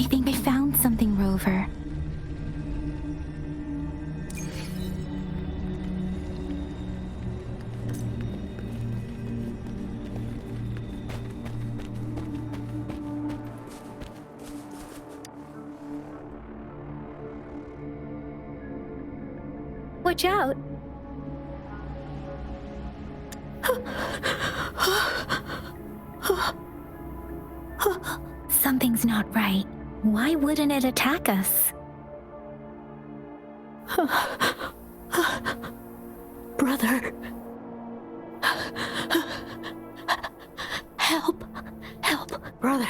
I think I found something, Rover. Watch out! Something's not right. Why wouldn't it attack us? Brother. Help. Help. Brother.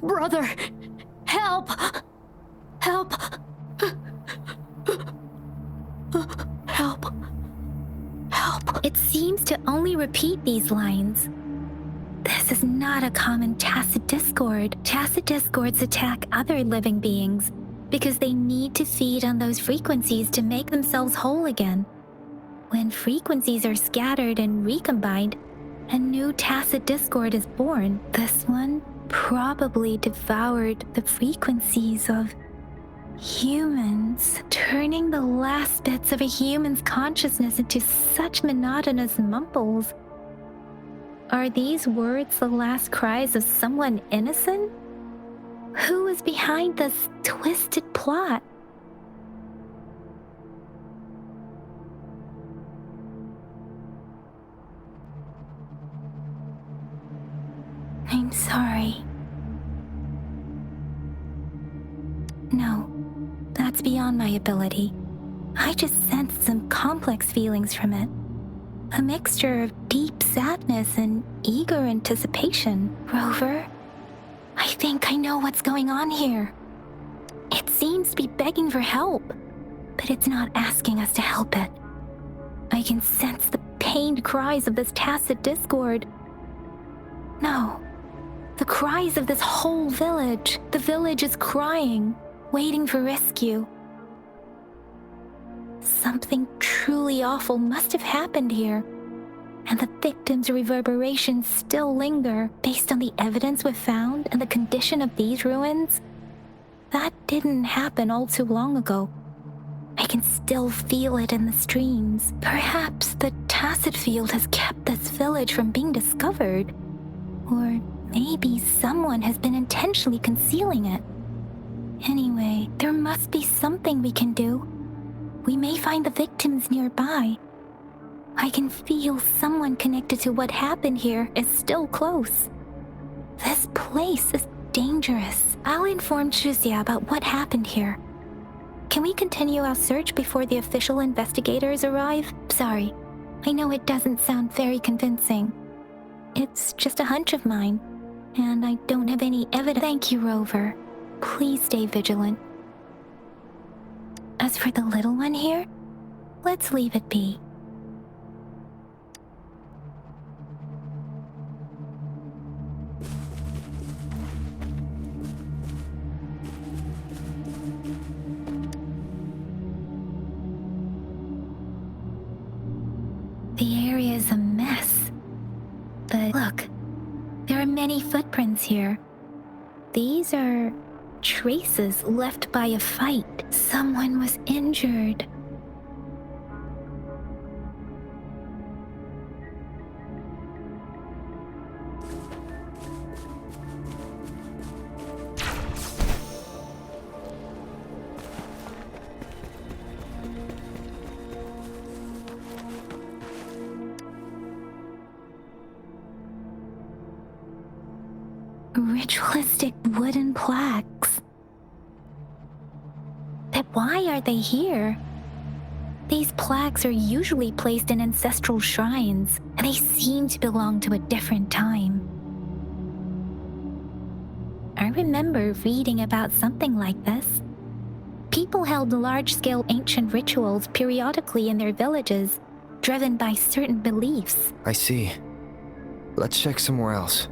Brother. Help. Help. Help. Help. It seems to only repeat these lines. This is not a common tacit discord. Tacit discords attack other living beings because they need to feed on those frequencies to make themselves whole again. When frequencies are scattered and recombined, a new tacit discord is born. This one probably devoured the frequencies of humans, turning the last bits of a human's consciousness into such monotonous mumbles. Are these words the last cries of someone innocent? Who is behind this twisted plot? I'm sorry. No, that's beyond my ability. I just sensed some complex feelings from it. A mixture of deep sadness and eager anticipation. Rover, I think I know what's going on here. It seems to be begging for help, but it's not asking us to help it. I can sense the pained cries of this tacit discord. No, the cries of this whole village. The village is crying, waiting for rescue. Something truly awful must have happened here, and the victims' reverberations still linger. Based on the evidence we've found and the condition of these ruins, that didn't happen all too long ago. I can still feel it in the streams. Perhaps the tacit field has kept this village from being discovered, or maybe someone has been intentionally concealing it. Anyway, there must be something we can do. We may find the victims nearby. I can feel someone connected to what happened here is still close. This place is dangerous. I'll inform Shuzia about what happened here. Can we continue our search before the official investigators arrive? Sorry, I know it doesn't sound very convincing. It's just a hunch of mine, and I don't have any evidence. Thank you, Rover. Please stay vigilant. As for the little one here, let's leave it be. The area is a mess. But look, there are many footprints here. These are traces left by a fight. Someone was injured. Ritualistic wooden plaques. But why are they here? These plaques are usually placed in ancestral shrines, and they seem to belong to a different time. I remember reading about something like this. People held large-scale ancient rituals periodically in their villages, driven by certain beliefs. I see. Let's check somewhere else.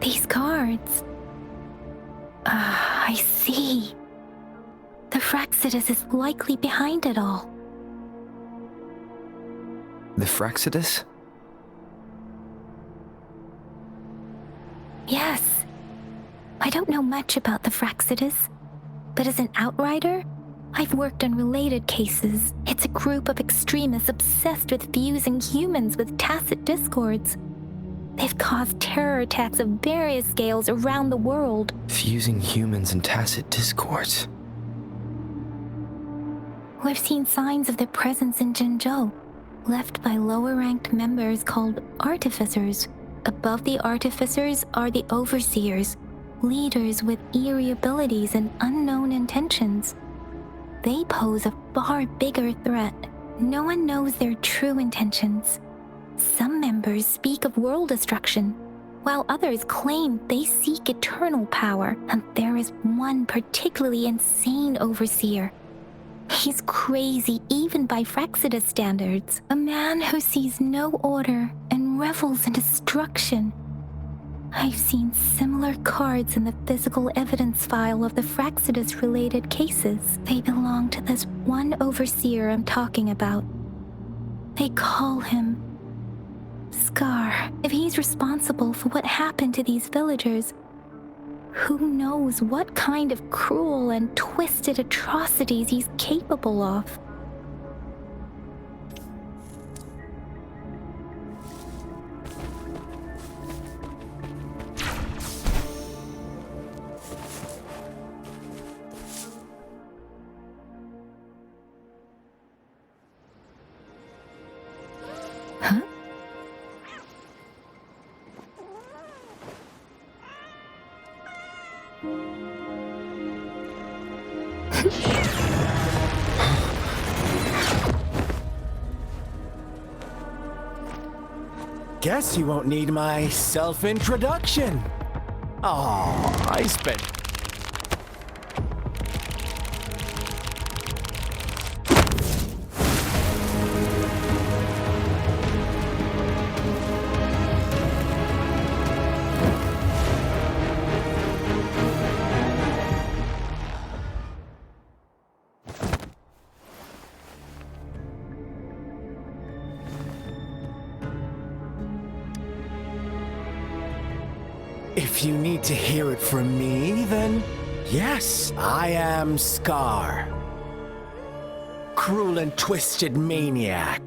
These cards. I see. The Fraxidus is likely behind it all. The Fraxidus? Yes. I don't know much about the Fraxidus, but as an outrider, I've worked on related cases. It's a group of extremists obsessed with fusing humans with tacit discords. They've caused terror attacks of various scales around the world. Fusing humans and tacit discords. We've seen signs of their presence in Jinzhou, left by lower-ranked members called artificers. Above the artificers are the overseers, leaders with eerie abilities and unknown intentions. They pose a far bigger threat. No one knows their true intentions. Some members speak of world destruction, while others claim they seek eternal power, and there is one particularly insane overseer. He's crazy even by Fraxidus standards, a man who sees no order and revels in destruction. I've seen similar cards in the physical evidence file of the Fraxidus-related cases. They belong to this one overseer I'm talking about. They call him Scar. If he's responsible for what happened to these villagers, who knows what kind of cruel and twisted atrocities he's capable of? Huh? Guess you won't need my self-introduction. Oh, I spent... If you need to hear it from me, then yes, I am Scar. Cruel and twisted maniac.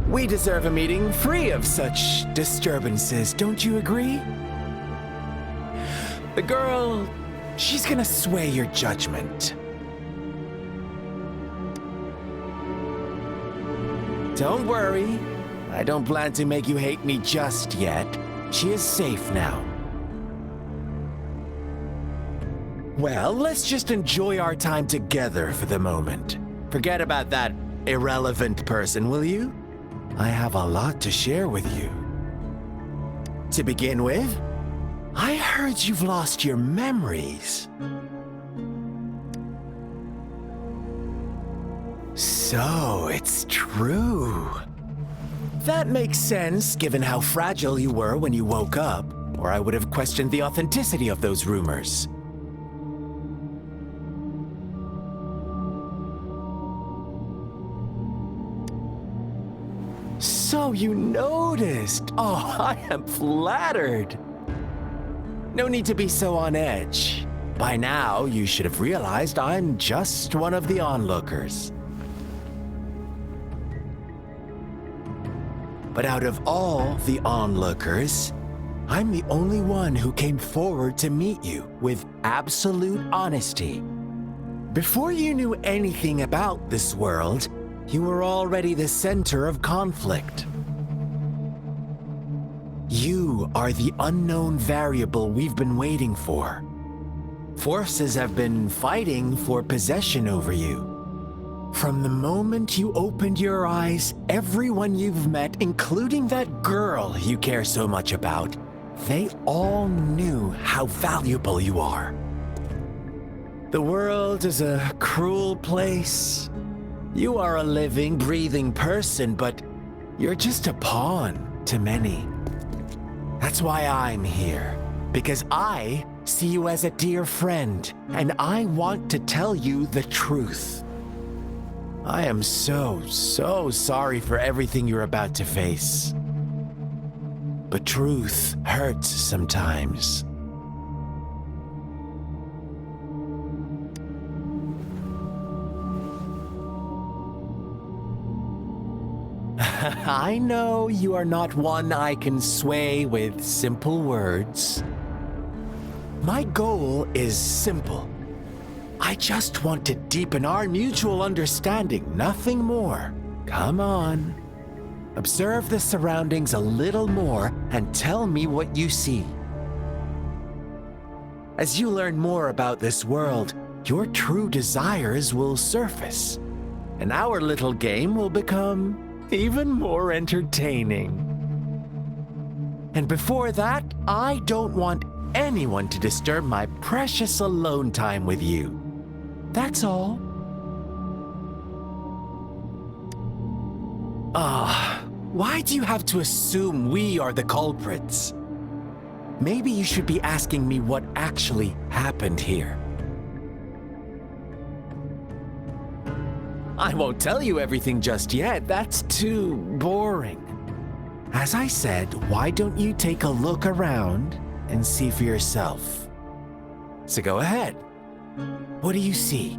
We deserve a meeting free of such disturbances, don't you agree? The girl, she's gonna sway your judgment. Don't worry. I don't plan to make you hate me just yet. She is safe now. Well, let's just enjoy our time together for the moment. Forget about that irrelevant person, will you? I have a lot to share with you. To begin with, I heard you've lost your memories. So, it's true. That makes sense, given how fragile you were when you woke up, or I would have questioned the authenticity of those rumors. So you noticed. Oh, I am flattered. No need to be so on edge. By now, you should have realized I'm just one of the onlookers. But out of all the onlookers, I'm the only one who came forward to meet you with absolute honesty. Before you knew anything about this world, you were already the center of conflict. You are the unknown variable we've been waiting for. Forces have been fighting for possession over you. From the moment you opened your eyes, everyone you've met, including that girl you care so much about, they all knew how valuable you are. The world is a cruel place. You are a living, breathing person, but you're just a pawn to many. That's why I'm here, because I see you as a dear friend, and I want to tell you the truth. I am so sorry for everything you're about to face. But truth hurts sometimes. I know you are not one I can sway with simple words. My goal is simple. I just want to deepen our mutual understanding, nothing more. Come on. Observe the surroundings a little more and tell me what you see. As you learn more about this world, your true desires will surface, and our little game will become even more entertaining. And before that, I don't want anyone to disturb my precious alone time with you. That's all. Why do you have to assume we are the culprits? Maybe you should be asking me what actually happened here. I won't tell you everything just yet. That's too boring. As I said, why don't you take a look around and see for yourself? So go ahead. What do you see?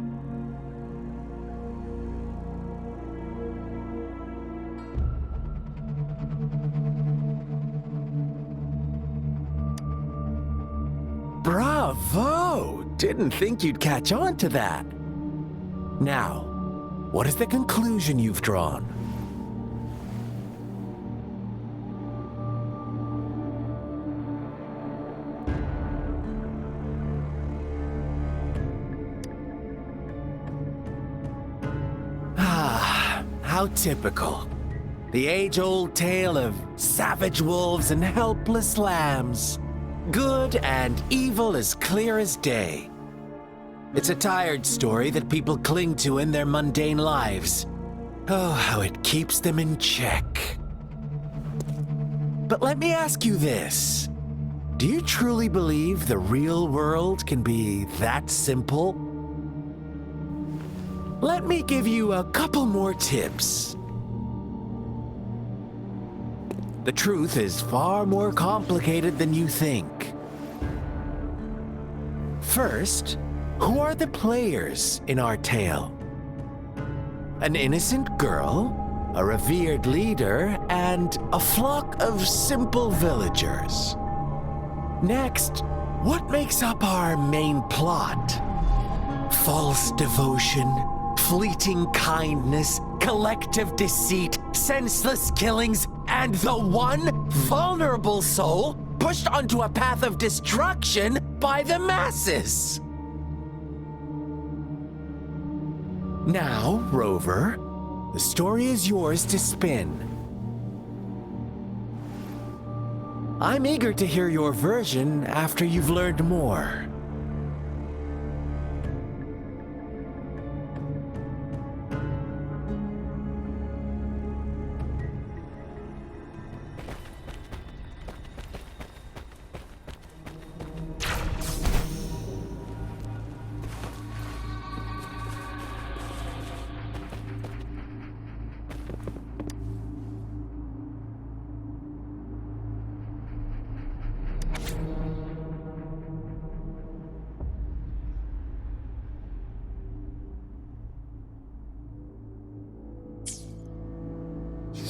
Bravo! Didn't think you'd catch on to that. Now, what is the conclusion you've drawn? How typical. The age-old tale of savage wolves and helpless lambs. Good and evil as clear as day. It's a tired story that people cling to in their mundane lives. Oh, how it keeps them in check. But let me ask you this. Do you truly believe the real world can be that simple? Let me give you a couple more tips. The truth is far more complicated than you think. First, who are the players in our tale? An innocent girl, a revered leader, and a flock of simple villagers. Next, what makes up our main plot? False devotion, fleeting kindness, collective deceit, senseless killings, and the one vulnerable soul pushed onto a path of destruction by the masses. Now, Rover, the story is yours to spin. I'm eager to hear your version after you've learned more.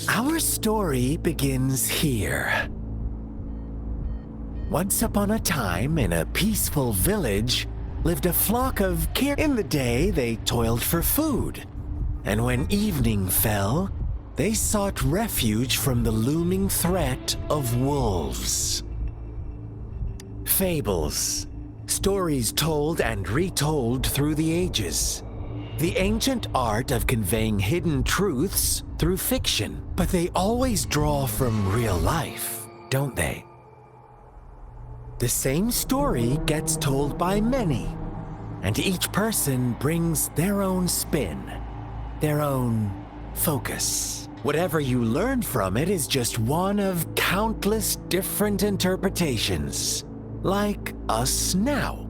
Our story begins here. Once upon a time, in a peaceful village, lived a flock of In the day, they toiled for food, and when evening fell, they sought refuge from the looming threat of wolves. Fables, stories told and retold through the ages. The ancient art of conveying hidden truths through fiction, but they always draw from real life, don't they? The same story gets told by many, and each person brings their own spin, their own focus. Whatever you learn from it is just one of countless different interpretations. like us now,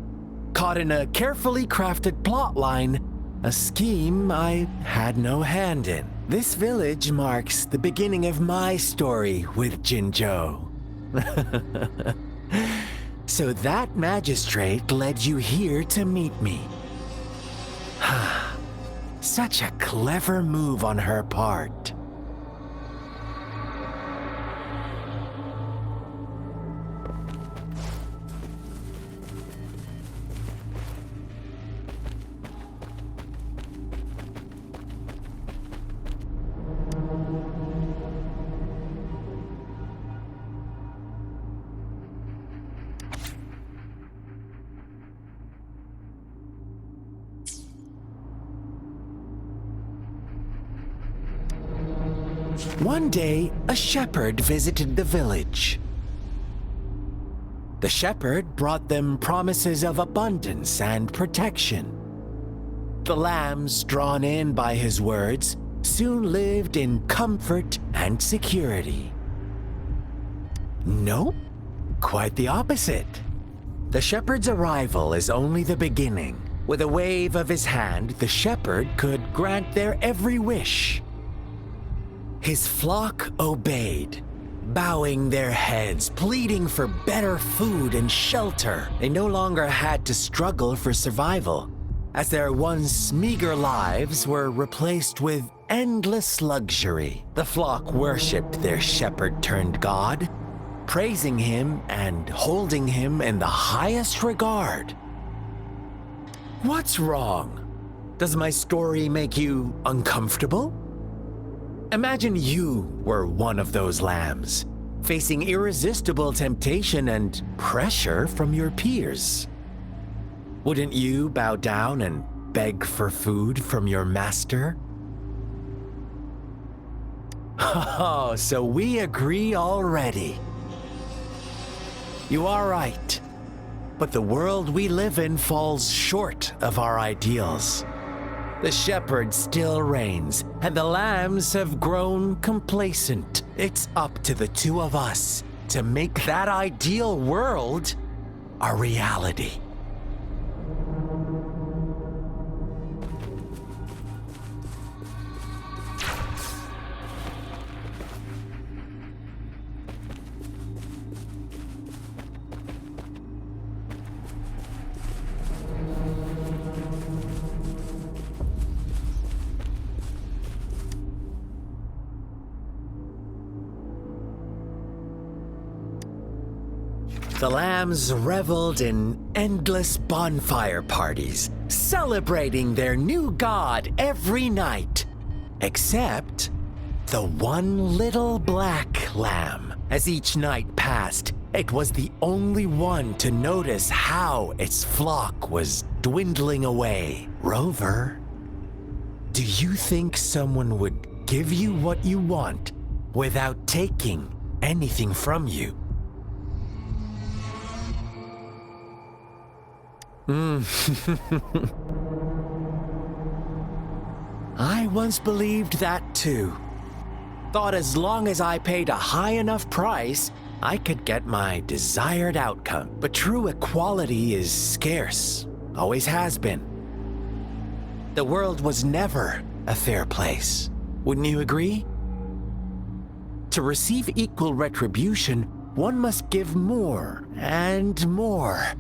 caught in a carefully crafted plotline, a scheme I had no hand in. This village marks the beginning of my story with Jinzhou. So that magistrate led you here to meet me. Such a clever move on her part. One day, a shepherd visited the village. The shepherd brought them promises of abundance and protection. The lambs, drawn in by his words, soon lived in comfort and security. Nope, quite the opposite. The shepherd's arrival is only the beginning. With a wave of his hand, the shepherd could grant their every wish. His flock obeyed, bowing their heads, pleading for better food and shelter. They no longer had to struggle for survival, as their once meager lives were replaced with endless luxury. The flock worshipped their shepherd-turned-god, praising him and holding him in the highest regard. What's wrong? Does my story make you uncomfortable? Imagine you were one of those lambs, facing irresistible temptation and pressure from your peers. Wouldn't you bow down and beg for food from your master? Oh, so we agree already. You are right, but the world we live in falls short of our ideals. The shepherd still reigns, and the lambs have grown complacent. It's up to the two of us to make that ideal world a reality. The lambs reveled in endless bonfire parties, celebrating their new god every night. Except the one little black lamb. As each night passed, it was the only one to notice how its flock was dwindling away. Rover, do you think someone would give you what you want without taking anything from you? I once believed that too. Thought as long as I paid a high enough price, I could get my desired outcome. But true equality is scarce, always has been. The world was never a fair place. Wouldn't you agree? To receive equal retribution, one must give more and more.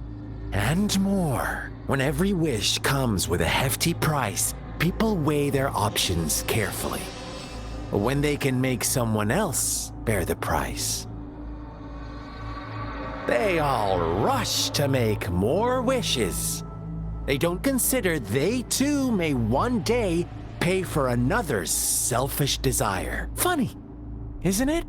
And more. When every wish comes with a hefty price, people weigh their options carefully. When they can make someone else bear the price, they all rush to make more wishes. They don't consider they too may one day pay for another's selfish desire. Funny, isn't it?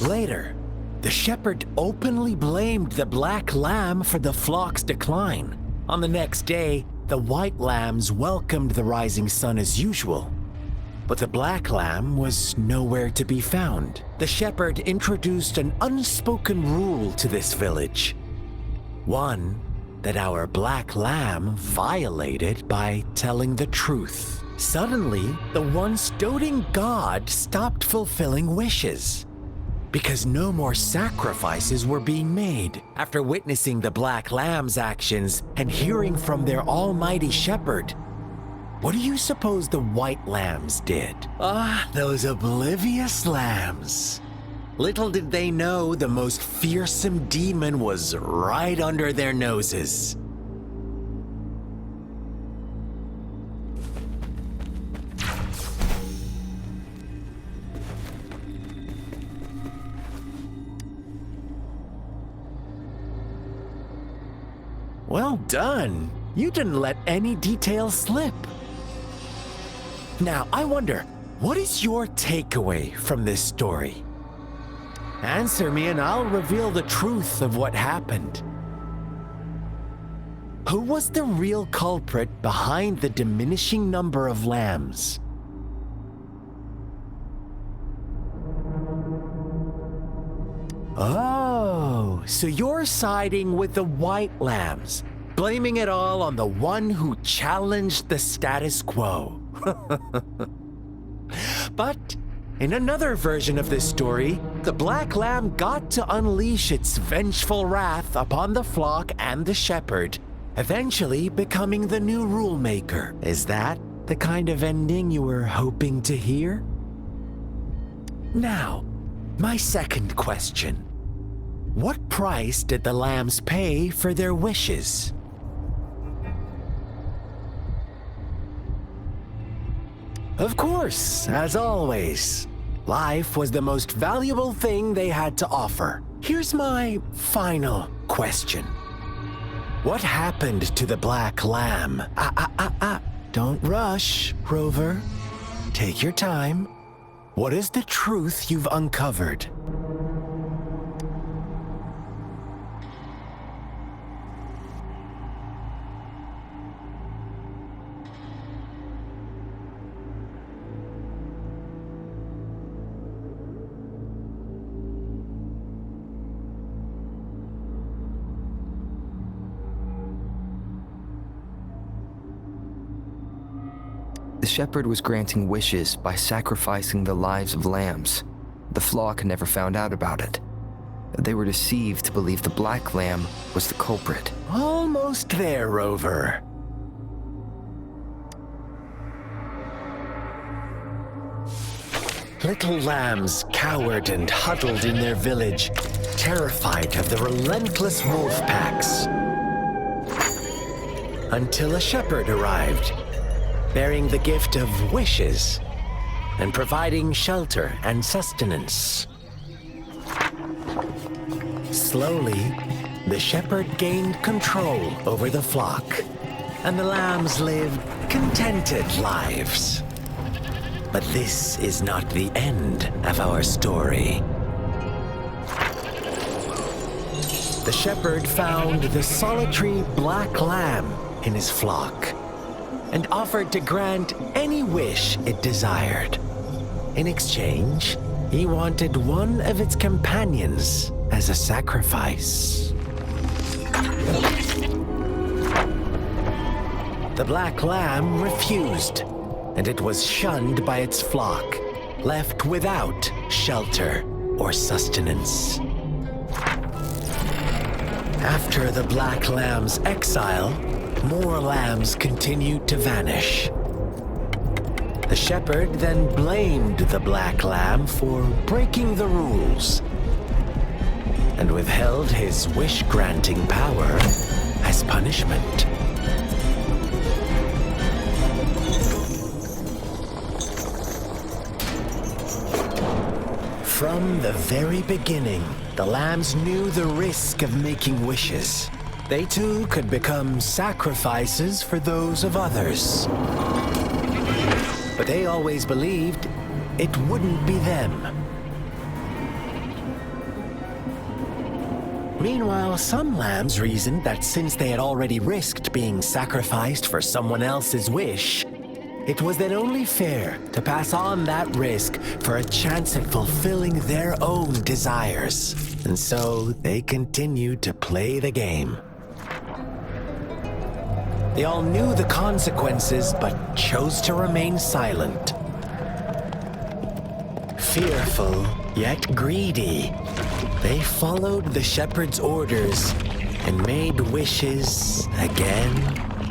Later, the shepherd openly blamed the black lamb for the flock's decline. On the next day, The white lambs welcomed the rising sun as usual, but the black lamb was nowhere to be found. The shepherd introduced an unspoken rule to this village. One that our black lamb violated by telling the truth. Suddenly, the once doting god stopped fulfilling wishes because no more sacrifices were being made. After witnessing the black lamb's actions and hearing from their almighty shepherd, what do you suppose the white lambs did? Ah, those oblivious lambs. Little did they know the most fearsome demon was right under their noses. Well done. You didn't let any details slip. Now, I wonder, what is your takeaway from this story? Answer me and I'll reveal the truth of what happened. Who was the real culprit behind the diminishing number of lambs? Oh, so you're siding with the white lambs, blaming it all on the one who challenged the status quo. But in another version of this story, the black lamb got to unleash its vengeful wrath upon the flock and the shepherd, eventually becoming the new rule maker. Is that the kind of ending you were hoping to hear? Now, my second question. What price did the lambs pay for their wishes? Of course, as always, life was the most valuable thing they had to offer. Here's my final question. What happened to the black lamb? Don't rush, Rover. Take your time. What is the truth you've uncovered? The shepherd was granting wishes by sacrificing the lives of lambs. The flock never found out about it. They were deceived to believe the black lamb was the culprit. Almost there, Rover. Little lambs cowered and huddled in their village, terrified of the relentless wolf packs. Until a shepherd arrived, bearing the gift of wishes and providing shelter and sustenance. Slowly, the shepherd gained control over the flock, and the lambs lived contented lives. But this is not the end of our story. The shepherd found the solitary black lamb in his flock and offered to grant any wish it desired. In exchange, he wanted one of its companions as a sacrifice. The black lamb refused, and it was shunned by its flock, left without shelter or sustenance. After the black lamb's exile, more lambs continued to vanish. The shepherd then blamed the black lamb for breaking the rules and withheld his wish-granting power as punishment. From the very beginning, the lambs knew the risk of making wishes. They too could become sacrifices for those of others. But they always believed it wouldn't be them. Meanwhile, some lambs reasoned that since they had already risked being sacrificed for someone else's wish, it was then only fair to pass on that risk for a chance at fulfilling their own desires. And so they continued to play the game. They all knew the consequences, but chose to remain silent. Fearful, yet greedy, they followed the shepherd's orders and made wishes again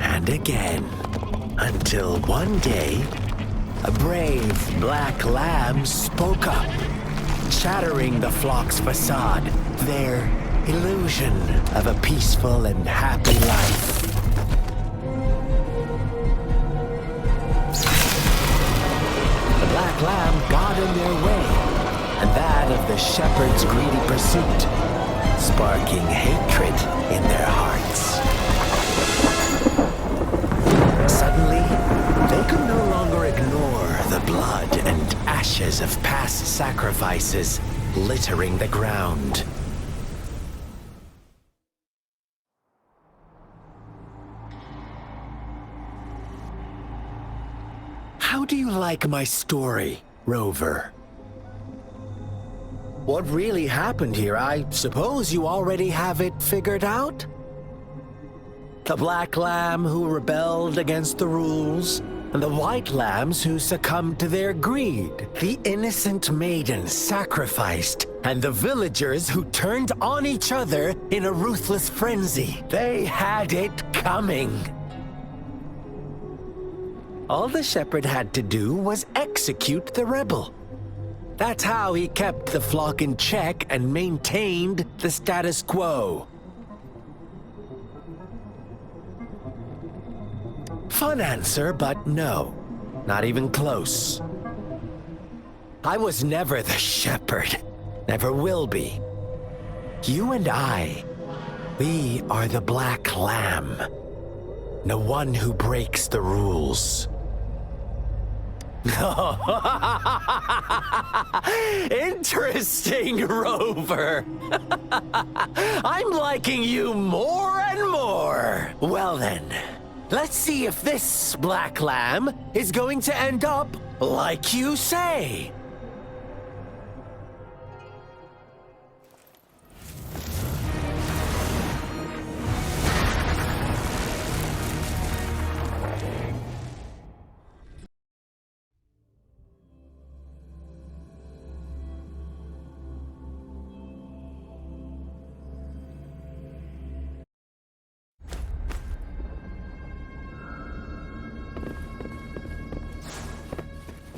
and again. Until one day, a brave black lamb spoke up, shattering the flock's facade, their illusion of a peaceful and happy life. The black lamb got in their way, and that of the shepherd's greedy pursuit, sparking hatred in their hearts. Suddenly, they could no longer ignore the blood and ashes of past sacrifices littering the ground. How do you like my story, Rover? What really happened here? I suppose you already have it figured out? The black lamb who rebelled against the rules, and the white lambs who succumbed to their greed. The innocent maiden sacrificed, and the villagers who turned on each other in a ruthless frenzy. They had it coming. All the shepherd had to do was execute the rebel. That's how he kept the flock in check and maintained the status quo. Fun answer, but no. Not even close. I was never the shepherd. Never will be. You and I, we are the black lamb. The one who breaks the rules. Interesting, Rover. I'm liking you more and more. Well then, let's see if this black lamb is going to end up like you say.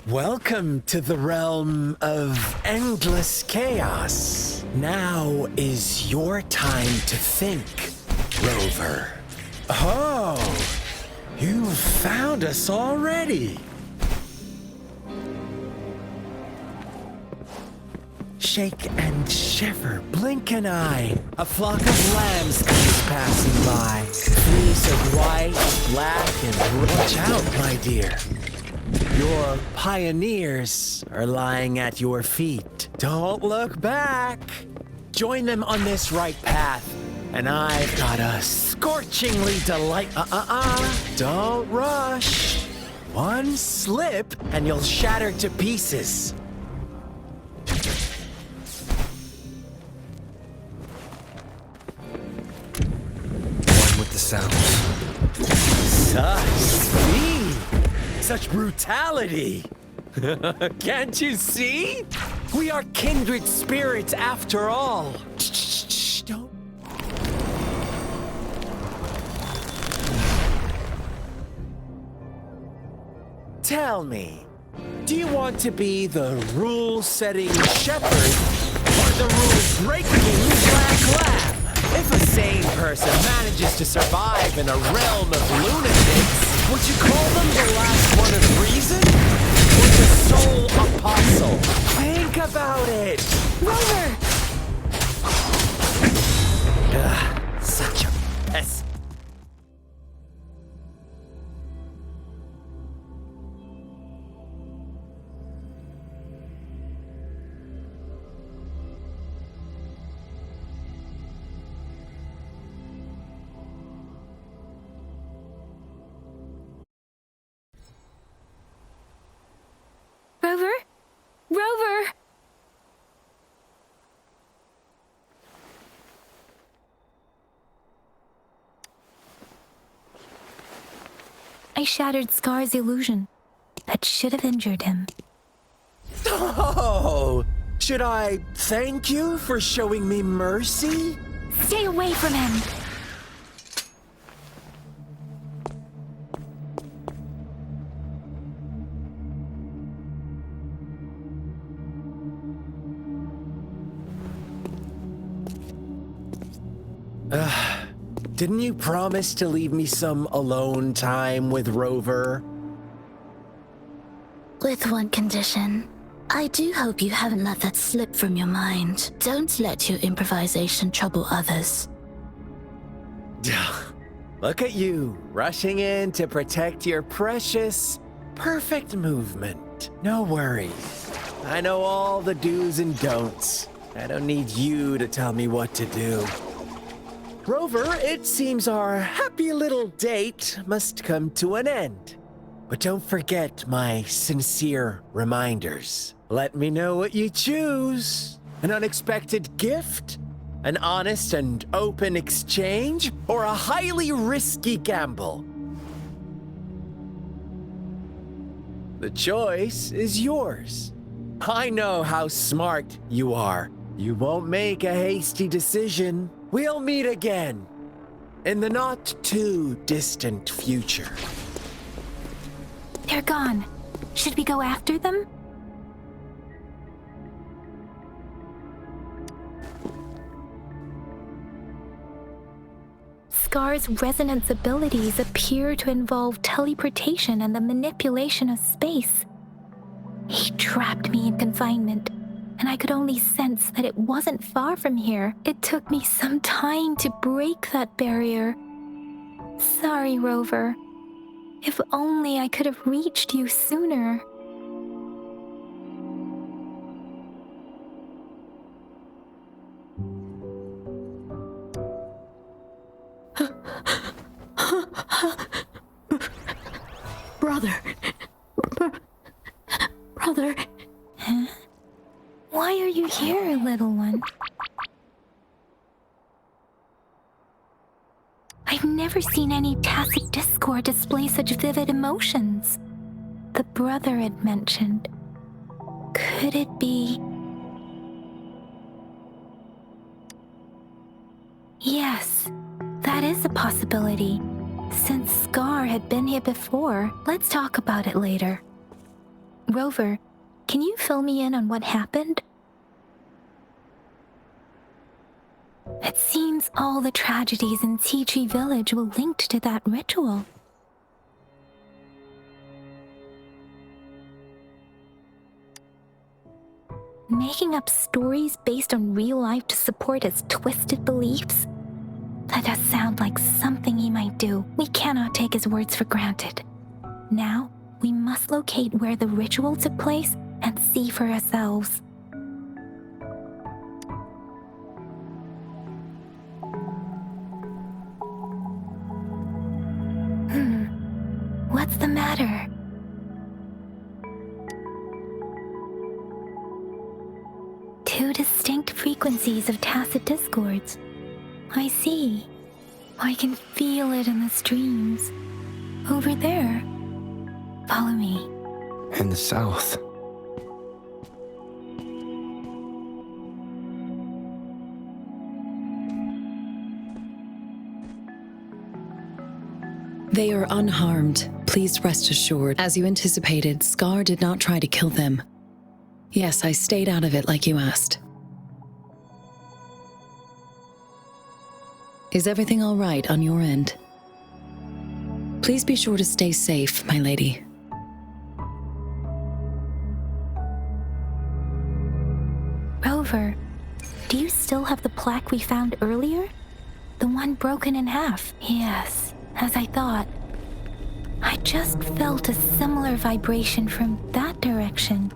Welcome to the realm of endless chaos. Now is your time to think, Rover. Oh, you've found us already. Shake and shiver, blink an eye. A flock of lambs comes passing by. Fleece of white, black, and watch out, my dear. Your pioneers are lying at your feet. Don't look back. Join them on this right path, and I've got a scorchingly Don't rush. One slip, and you'll shatter to pieces. One with the sounds. Such speed! Such brutality! Can't you see? We are kindred spirits after all. Shh, don't. Tell me, do you want to be the rule-setting shepherd or the rule-breaking black lamb? If a sane person manages to survive in a realm of lunatics, would you call them the last one of reason? Or the sole apostle? Think about it! Rover! Such a mess. I shattered Scar's illusion. That should have injured him. Oh! Should I thank you for showing me mercy? Stay away from him! Didn't you promise to leave me some alone time with Rover? With one condition. I do hope you haven't let that slip from your mind. Don't let your improvisation trouble others. Look at you, rushing in to protect your precious, perfect movement. No worries. I know all the do's and don'ts. I don't need you to tell me what to do. Rover, it seems our happy little date must come to an end. But don't forget my sincere reminders. Let me know what you choose. An unexpected gift? An honest and open exchange? Or a highly risky gamble? The choice is yours. I know how smart you are. You won't make a hasty decision. We'll meet again in the not too distant future. They're gone. Should we go after them? Scar's resonance abilities appear to involve teleportation and the manipulation of space. He trapped me in confinement, and I could only sense that it wasn't far from here. It took me some time to break that barrier. Sorry, Rover. If only I could have reached you sooner. Brother. Huh? Why are you here, little one? I've never seen any tacit discord display such vivid emotions. The brother had mentioned. Could it be? Yes, that is a possibility. Since Scar had been here before, let's talk about it later. Rover, can you fill me in on what happened? It seems all the tragedies in Tea Tree Village were linked to that ritual. Making up stories based on real life to support his twisted beliefs? That does sound like something he might do. We cannot take his words for granted. Now, we must locate where the ritual took place and see for ourselves. What's the matter? Two distinct frequencies of tacit discords. I see. I can feel it in the streams. Over there. Follow me. In the south. They are unharmed. Please rest assured. As you anticipated, Scar did not try to kill them. Yes, I stayed out of it like you asked. Is everything all right on your end? Please be sure to stay safe, my lady. Rover, do you still have the plaque we found earlier? The one broken in half? Yes, as I thought. I just felt a similar vibration from that direction.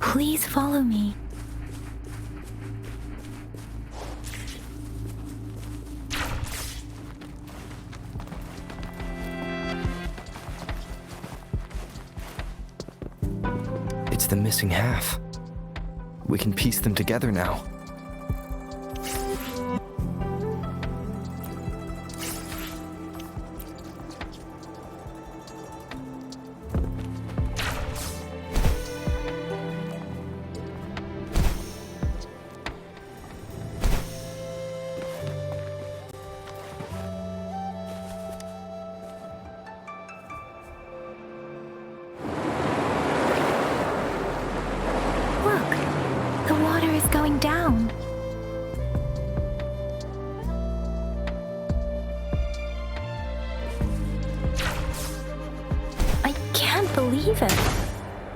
Please follow me. It's the missing half. We can piece them together now. can't believe it.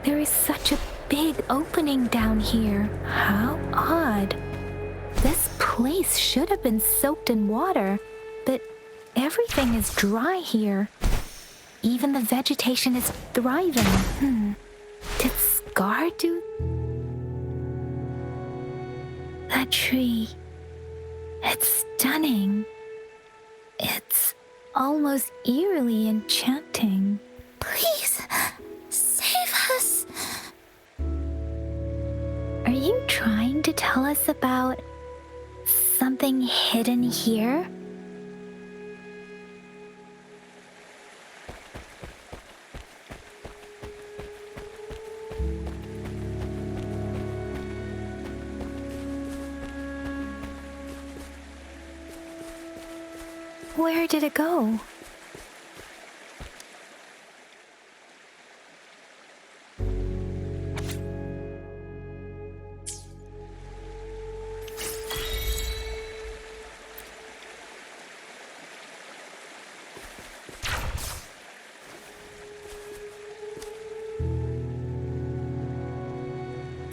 There is such a big opening down here. How odd. This place should have been soaked in water, but everything is dry here. Even the vegetation is thriving. Did Scar do... That tree. It's stunning. It's almost eerily enchanting. Please, save us. Are you trying to tell us about something hidden here? Where did it go?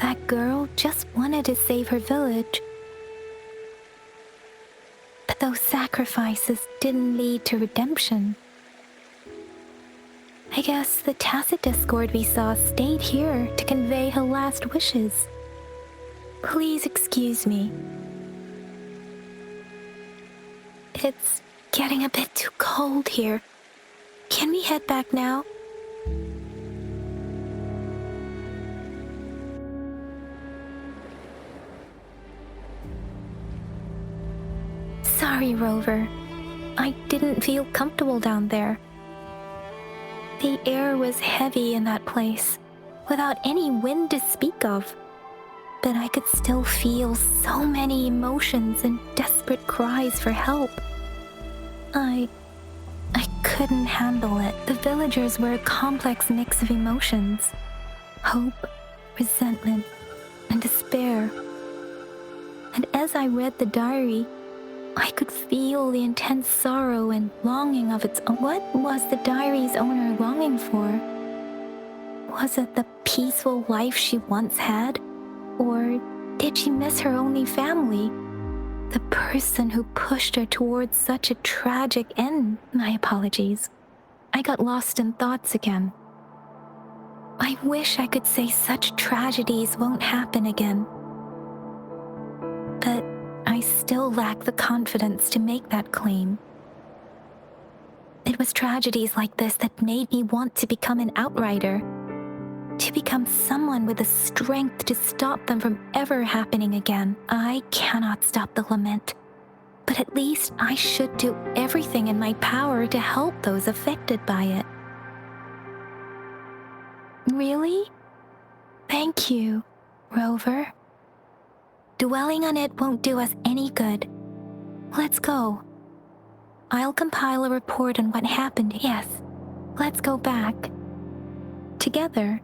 That girl just wanted to save her village. But those sacrifices didn't lead to redemption. I guess the tacit discord we saw stayed here to convey her last wishes. Please excuse me. It's getting a bit too cold here. Can we head back now? Sorry, Rover. I didn't feel comfortable down there. The air was heavy in that place, without any wind to speak of. But I could still feel so many emotions and desperate cries for help. I couldn't handle it. The villagers were a complex mix of emotions. Hope, resentment, and despair. And as I read the diary, I could feel the intense sorrow and longing of its own. What was the diary's owner longing for? Was it the peaceful life she once had? Or did she miss her only family? The person who pushed her towards such a tragic end? My apologies. I got lost in thoughts again. I wish I could say such tragedies won't happen again. But I still lack the confidence to make that claim. It was tragedies like this that made me want to become an outrider, to become someone with the strength to stop them from ever happening again. I cannot stop the lament, but at least I should do everything in my power to help those affected by it. Really? Thank you, Rover. Dwelling on it won't do us any good. Let's go. I'll compile a report on what happened. Yes, let's go back. Together.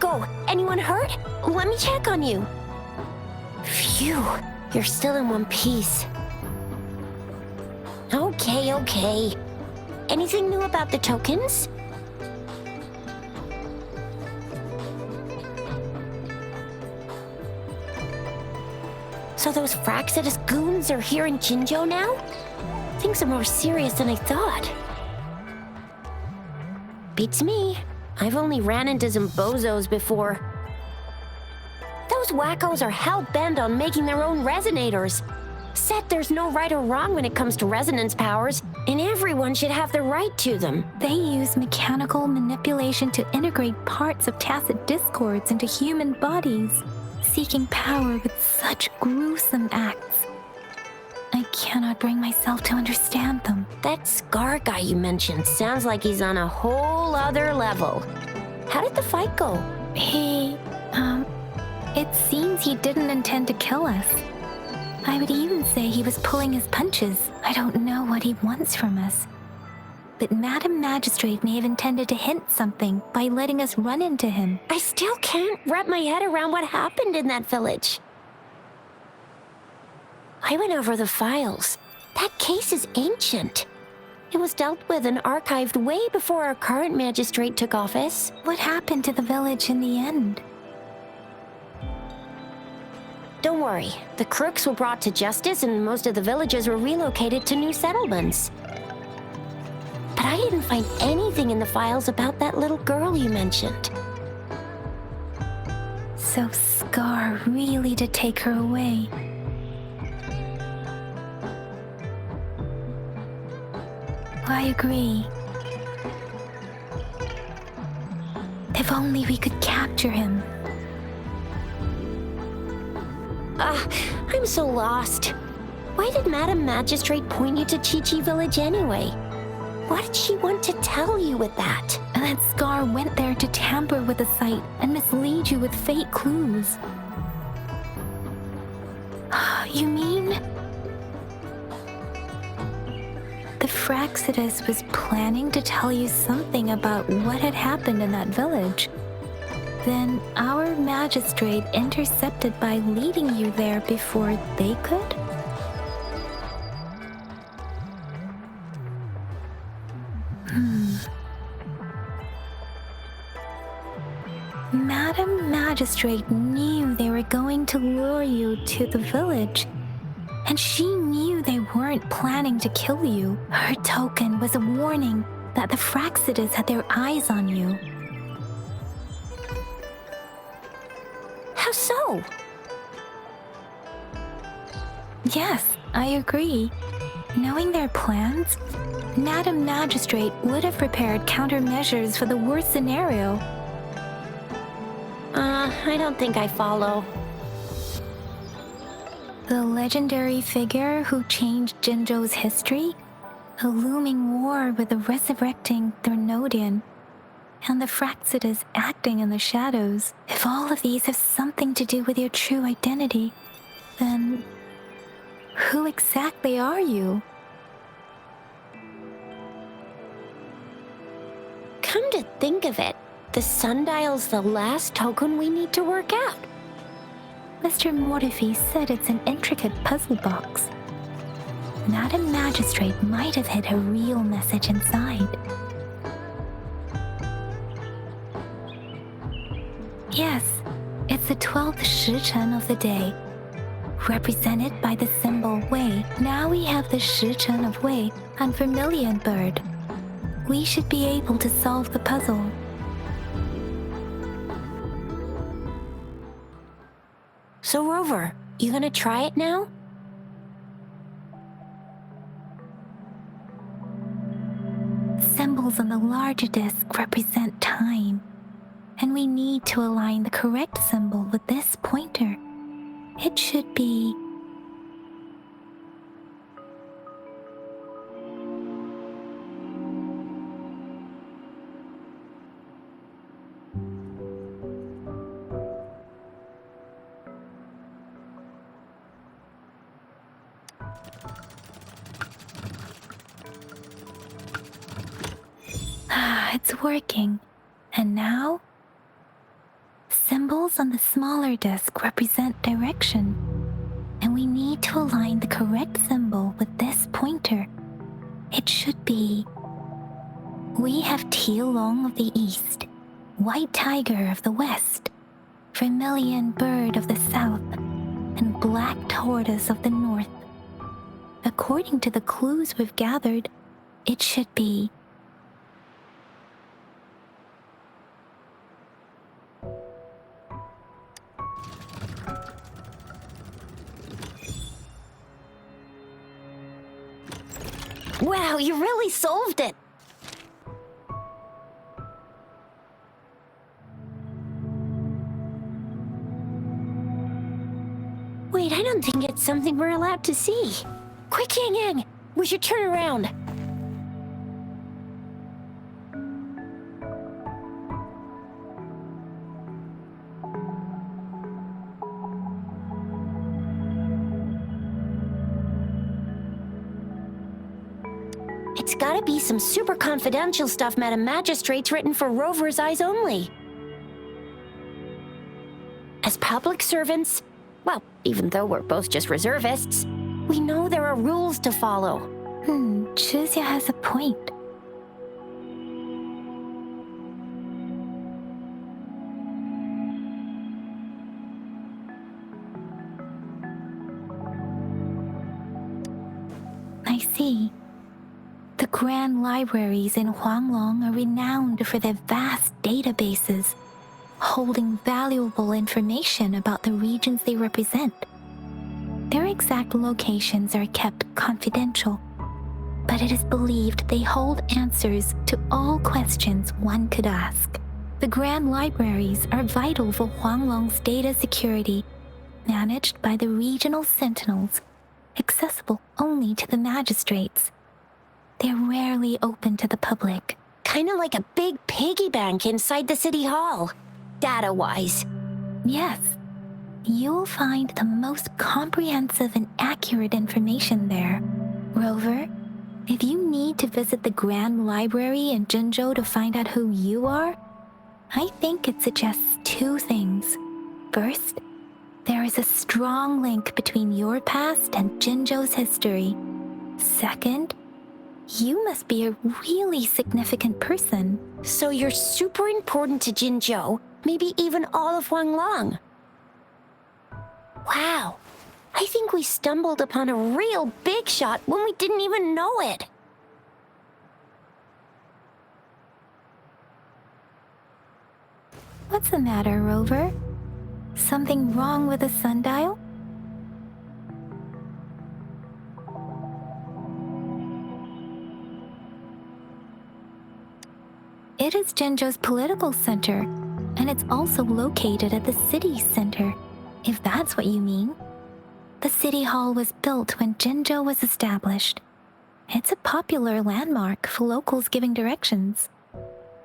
go? Anyone hurt? Let me check on you. Phew, you're still in one piece. Okay. Anything new about the tokens? So those Fraxidus goons are here in Jinzhou now? Things are more serious than I thought. Beats me. I've only ran into some bozos before. Those wackos are hell-bent on making their own resonators. Said there's no right or wrong when it comes to resonance powers, and everyone should have the right to them. They use mechanical manipulation to integrate parts of tacit discords into human bodies, seeking power with such gruesome acts. I cannot bring myself to understand them. That Scar guy you mentioned sounds like he's on a whole other level. How did the fight go? It seems he didn't intend to kill us. I would even say he was pulling his punches. I don't know what he wants from us. But Madam Magistrate may have intended to hint something by letting us run into him. I still can't wrap my head around what happened in that village. I went over the files. That case is ancient. It was dealt with and archived way before our current magistrate took office. What happened to the village in the end? Don't worry. The crooks were brought to justice and most of the villagers were relocated to new settlements. But I didn't find anything in the files about that little girl you mentioned. So Scar really did take her away. I agree. If only we could capture him. I'm so lost. Why did Madam Magistrate point you to Chi-Chi Village anyway? What did she want to tell you with that? And that Scar went there to tamper with the site and mislead you with fake clues. You mean? The Fraxidus was planning to tell you something about what had happened in that village. Then our magistrate intercepted by leading you there before they could? Madam Magistrate knew they were going to lure you to the village, and she knew they weren't planning to kill you. Her token was a warning that the Fraxidus had their eyes on you. How so? Yes, I agree. Knowing their plans, Madam Magistrate would have prepared countermeasures for the worst scenario. I don't think I follow. The legendary figure who changed Jinzhou's history? A looming war with the resurrecting Thernodian, and the Fraxidus acting in the shadows. If all of these have something to do with your true identity, then who exactly are you? Come to think of it, the sundial's the last token we need to work out. Mr. Mortefi said it's an intricate puzzle box. Madam Magistrate might have hid a real message inside. Yes, it's the 12th Shichen of the day, represented by the symbol Wei. Now we have the Shichen of Wei and Vermilion Bird. We should be able to solve the puzzle. So Rover, you gonna try it now? Symbols on the larger disc represent time, and we need to align the correct symbol with this pointer. It should be... It's working. And now? symbols on the smaller disc represent direction, and we need to align the correct symbol with this pointer. It should be... We have Tealong of the east, White Tiger of the west, Vermilion Bird of the south, and Black Tortoise of the north. According to the clues we've gathered, it should be... Wow, you really solved it! Wait, I don't think it's something we're allowed to see. Quick, Yang Yang! We should turn around. It's gotta be some super confidential stuff Madam Magistrate's written for Rover's eyes only. As public servants, well, even though we're both just reservists, we know there are rules to follow. Chuzia has a point. I see. The grand libraries in Huanglong are renowned for their vast databases, holding valuable information about the regions they represent. Their exact locations are kept confidential, but it is believed they hold answers to all questions one could ask. The grand libraries are vital for Huanglong's data security, managed by the regional sentinels, accessible only to the magistrates. They're rarely open to the public. Kinda like a big piggy bank inside the city hall, data-wise. Yes, you'll find the most comprehensive and accurate information there. Rover, if you need to visit the Grand Library in Jinzhou to find out who you are, I think it suggests two things. First, there is a strong link between your past and Jinzhou's history. Second, you must be a really significant person. So you're super important to Jinzhou, maybe even all of Huanglong. Wow, I think we stumbled upon a real big shot when we didn't even know it. What's the matter, Rover? Something wrong with the sundial? It is Jinzhou's political center, and it's also located at the city center, if that's what you mean. The city hall was built when Jinzhou was established. It's a popular landmark for locals giving directions.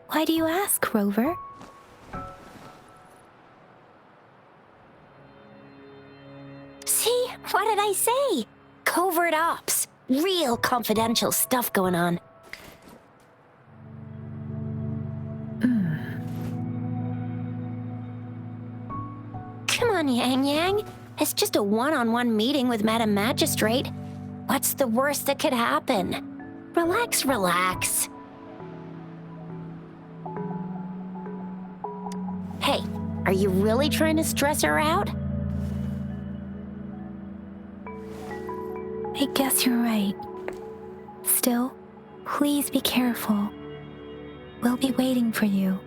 Why do you ask, Rover? See, what did I say? Covert ops. Real confidential stuff going on. Come on, Yang Yang. It's just a one-on-one meeting with Madam Magistrate. What's the worst that could happen? Relax, relax. Hey, are you really trying to stress her out? I guess you're right. Still, please be careful. We'll be waiting for you.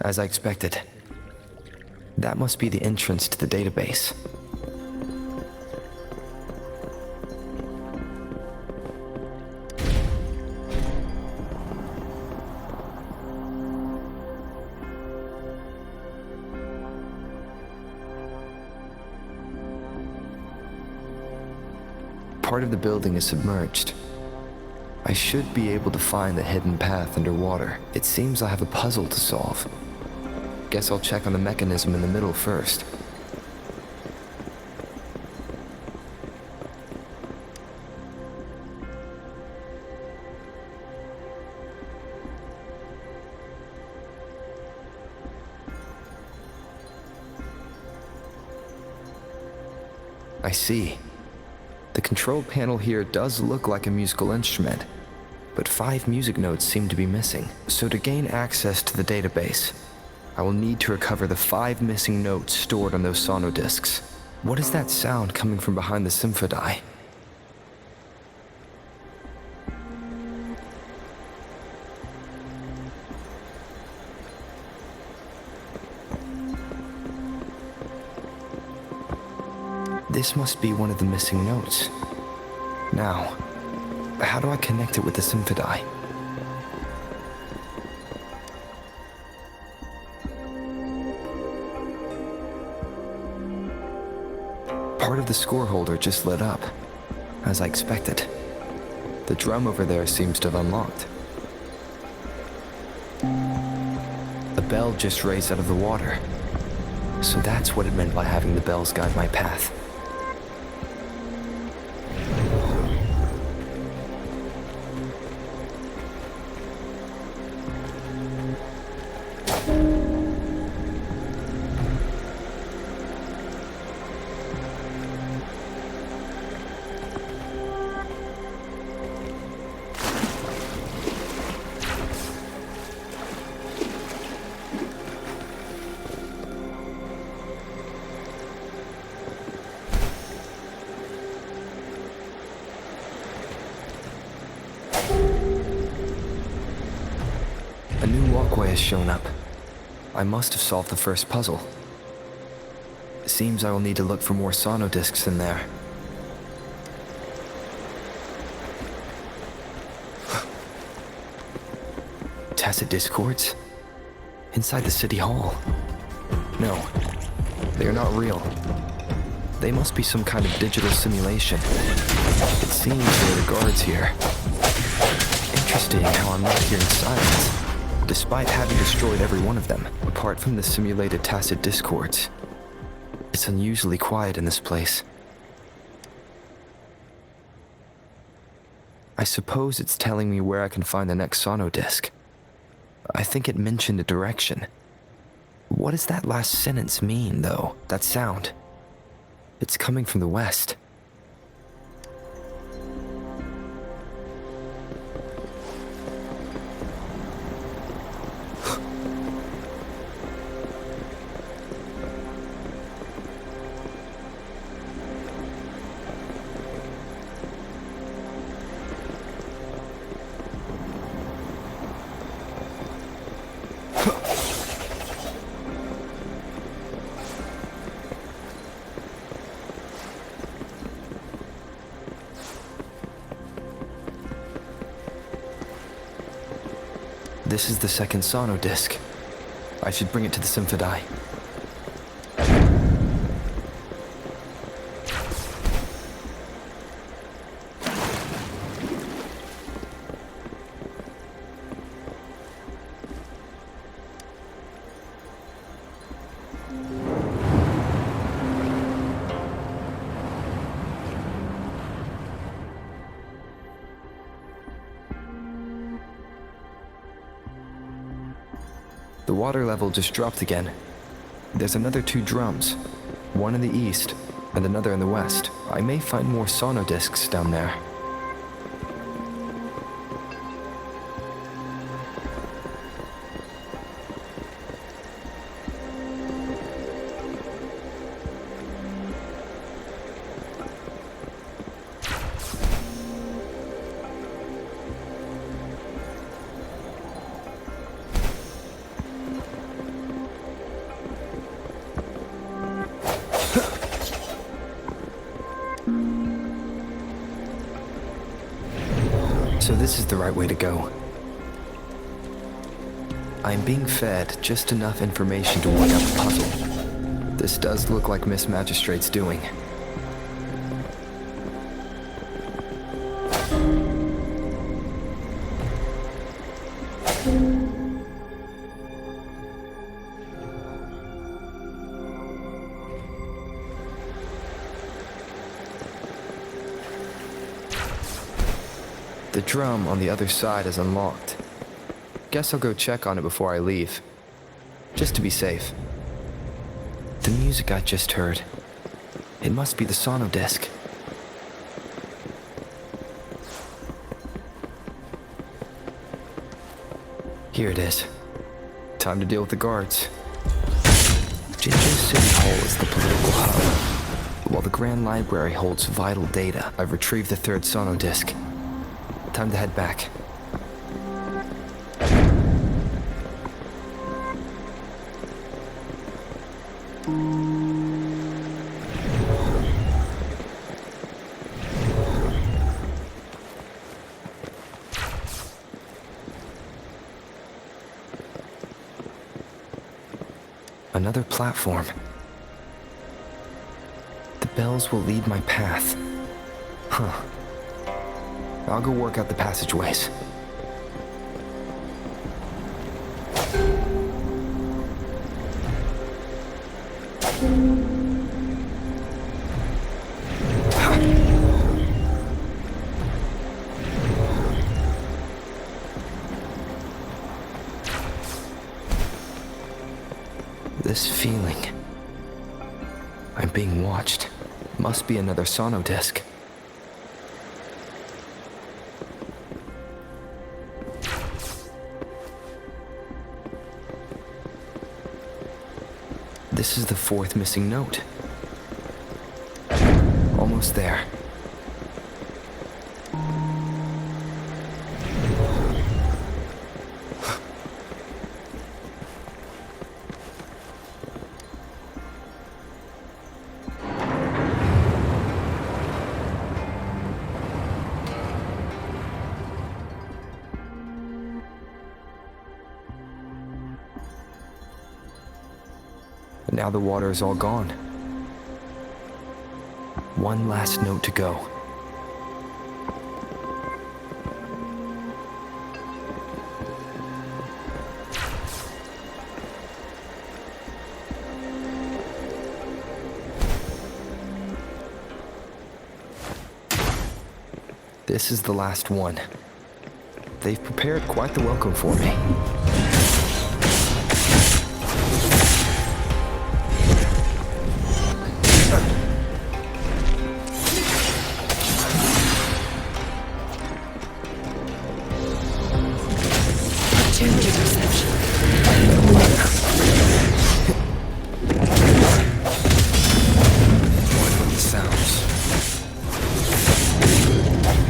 As I expected. That must be the entrance to the database. Part of the building is submerged. I should be able to find the hidden path underwater. It seems I have a puzzle to solve. Guess I'll check on the mechanism in the middle first. I see. The control panel here does look like a musical instrument, but 5 music notes seem to be missing. So to gain access to the database, I will need to recover the 5 missing notes stored on those sonodiscs. What is that sound coming from behind the symphony? This must be one of the missing notes. Now, how do I connect it with the symphony? Part of the score holder just lit up, as I expected. The drum over there seems to have unlocked. A bell just raised out of the water. So that's what it meant by having the bells guide my path. A new walkway has shown up. I must have solved the first puzzle. It seems I will need to look for more sonodiscs in there. Tacit discords? Inside the city hall? No, they are not real. They must be some kind of digital simulation. It seems there are the guards here. Interesting how I'm not hearing silence, despite having destroyed every one of them, apart from the simulated tacit discords. It's unusually quiet in this place. I suppose it's telling me where I can find the next sonodisc. I think it mentioned a direction. What does that last sentence mean, though? That sound. It's coming from the west. This is the second sonodisc. I should bring it to the symphony. The water level just dropped again. There's another 2 drums, one in the east and another in the west. I may find more sonodiscs down there. So this is the right way to go. I'm being fed just enough information to work out the puzzle. This does look like Miss Magistrate's doing. The drum on the other side is unlocked. Guess I'll go check on it before I leave, just to be safe. The music I just heard, it must be the sono disc. Here it is. Time to deal with the guards. Jinjo's City Hall is the political hub, while the Grand Library holds vital data. I've retrieved the third sono disc. Time to head back. Another platform. The bells will lead my path. Huh. I'll go work out the passageways. This feeling. I'm being watched. Must be another sono disc. This is the fourth missing note. Almost there. Now the water is all gone. One last note to go. This is the last one. They've prepared quite the welcome for me. Change your perception. What are the sounds?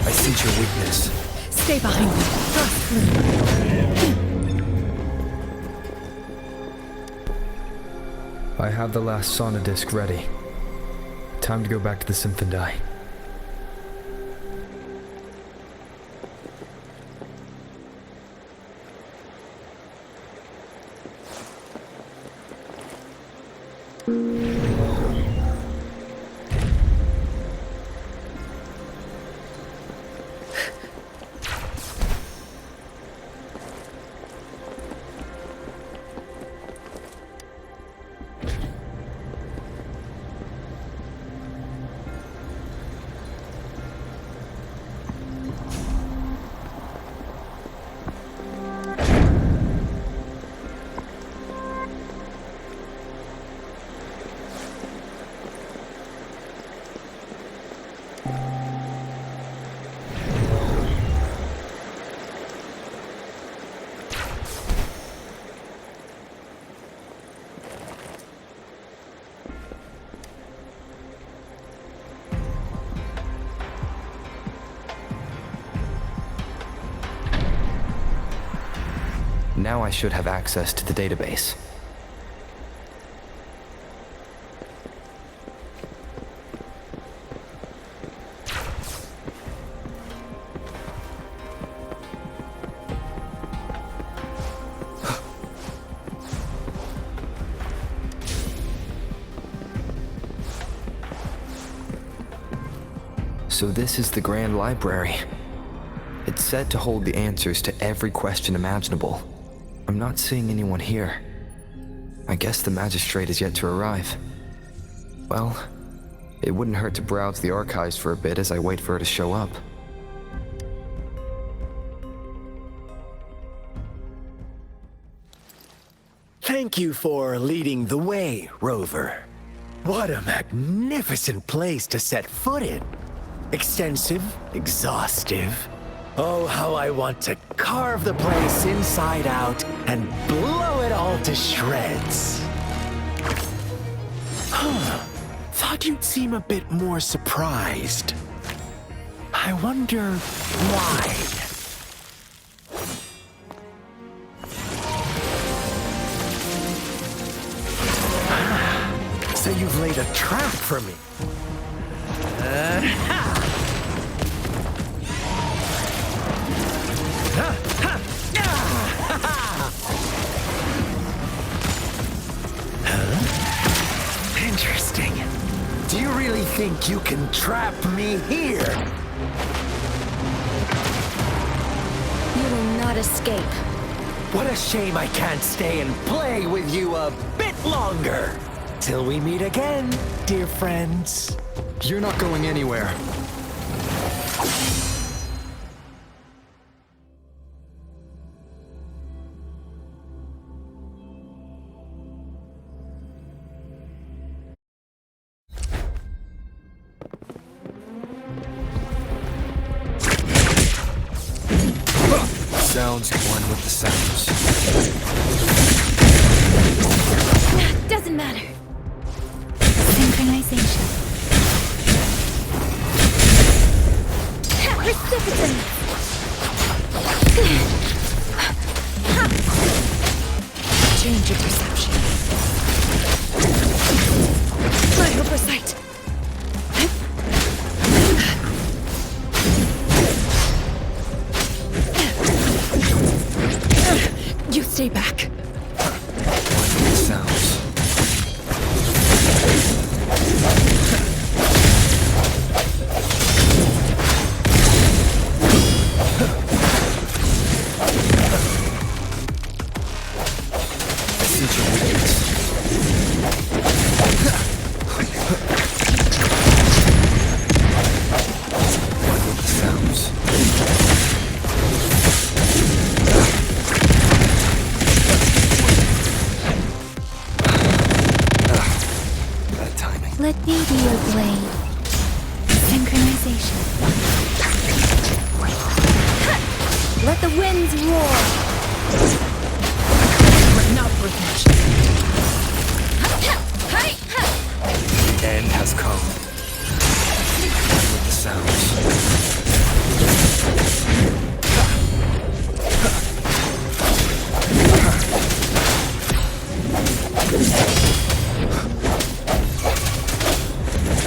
I sense your weakness. Stay behind me. Thrust through. I have the last sono disc ready. Time to go back to the Symphondai. Now I should have access to the database. So this is the Grand Library. It's said to hold the answers to every question imaginable. I'm not seeing anyone here. I guess the magistrate is yet to arrive. Well, it wouldn't hurt to browse the archives for a bit as I wait for her to show up. Thank you for leading the way, Rover. What a magnificent place to set foot in. Extensive, exhaustive. Oh, how I want to carve the place inside out and blow it all to shreds. Thought you'd seem a bit more surprised. I wonder why. So you've laid a trap for me. Interesting. Do you really think you can trap me here? You will not escape. What a shame I can't stay and play with you a bit longer. Till we meet again, dear friends. You're not going anywhere. Sounds one with the sounds. Doesn't matter. Synchronization. Precipitant. Change of perception. My oversight. You stay back. One with the sounds. Let me be your blade. Synchronization. Let the winds roar. We're not revenge. The end has come. One with the sounds.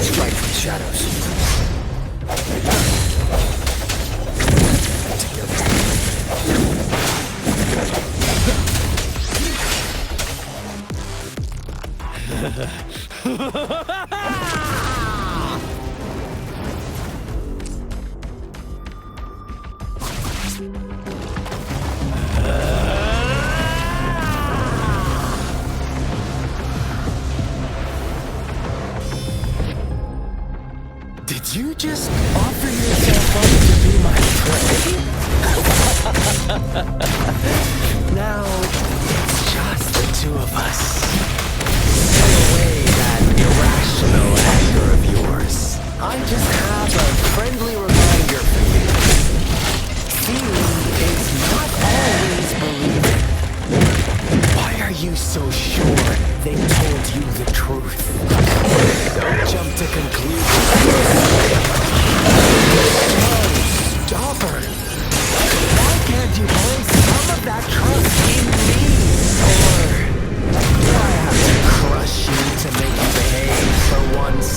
Strike from the shadows. Did you just offer yourself up to be my prey? Now, it's just the two of us. Put away that irrational anger of yours. I just have a friendly reminder for you. Seeing is not always believing. Why are you so sure they told you the truth? Don't jump to conclusions. No, stubborn. Why can't you place some of that trust in me? Or do I have to crush you to make you behave for once?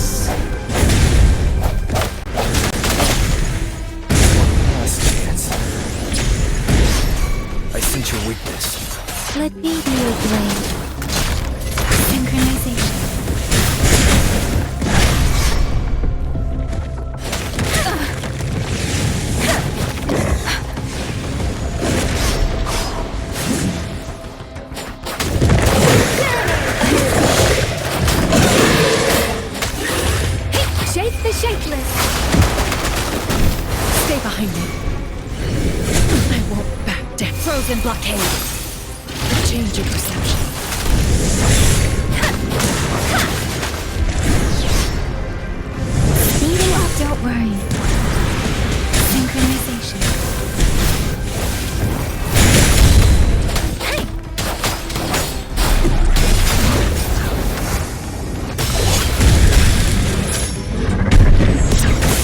The Shapeless! Stay behind me. I won't back down. Frozen Blockade! Change your perception. Speeding up, don't worry. Synchronization. Hey!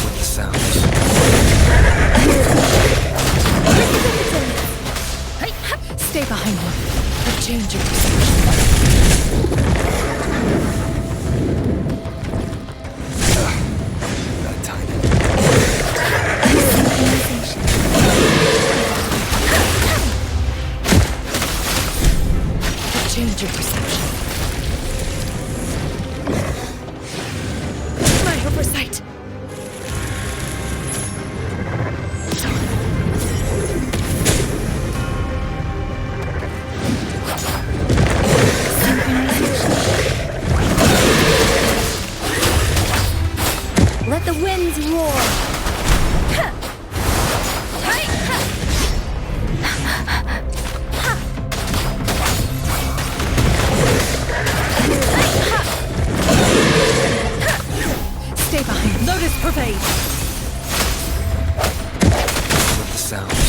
With the sounds. Stay behind me. Change your perception. That timing. Change your perception. My oversight. Let the winds roar! Stay behind. Lotus pervade. With the sounds.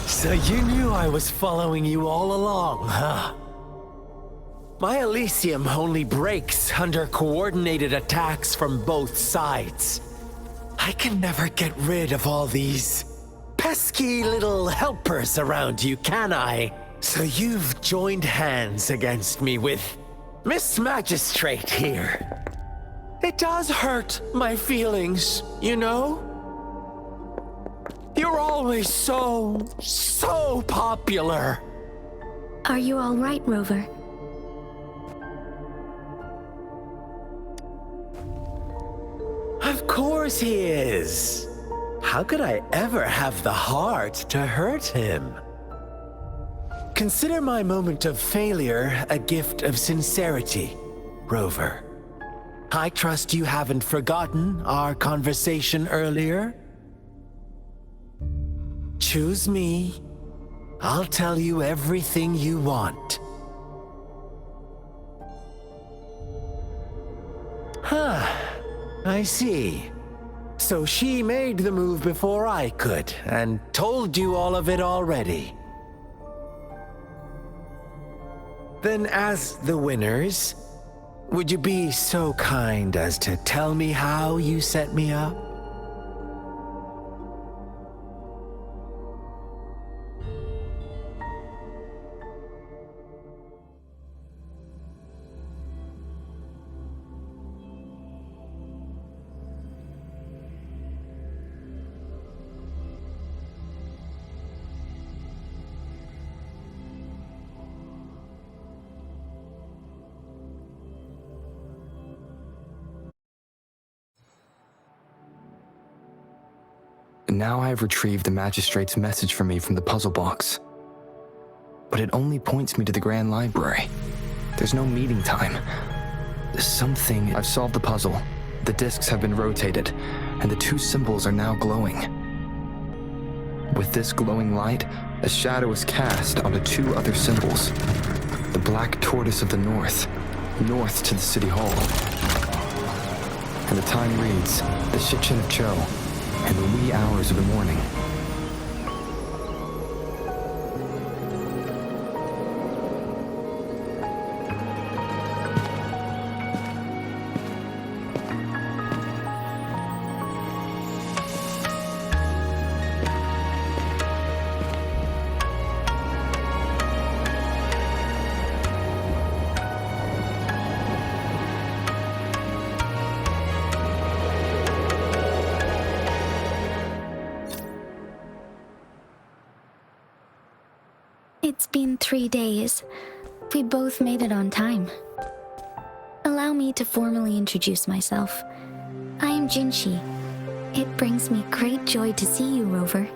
So you knew I was following you all along, huh? My Elysium only breaks under coordinated attacks from both sides. I can never get rid of all these pesky little helpers around you, can I? So you've joined hands against me with Miss Magistrate here. It does hurt my feelings, you know? You're always so popular. Are you all right, Rover? Of course he is. How could I ever have the heart to hurt him? Consider my moment of failure a gift of sincerity, Rover. I trust you haven't forgotten our conversation earlier. Choose me. I'll tell you everything you want. Huh. I see. So she made the move before I could, and told you all of it already. Then as the winners, would you be so kind as to tell me how you set me up? Now I have retrieved the magistrate's message for me from the puzzle box. But it only points me to the Grand Library. There's no meeting time. Something... I've solved the puzzle. The discs have been rotated, and the two symbols are now glowing. With this glowing light, a shadow is cast onto two other symbols. The Black Tortoise of the North, north to the City Hall. And the time reads, the Shichin of Cho, and the wee hours of the morning. It's been 3 days. We both made it on time. Allow me to formally introduce myself. I am Jinshi. It brings me great joy to see you, Rover.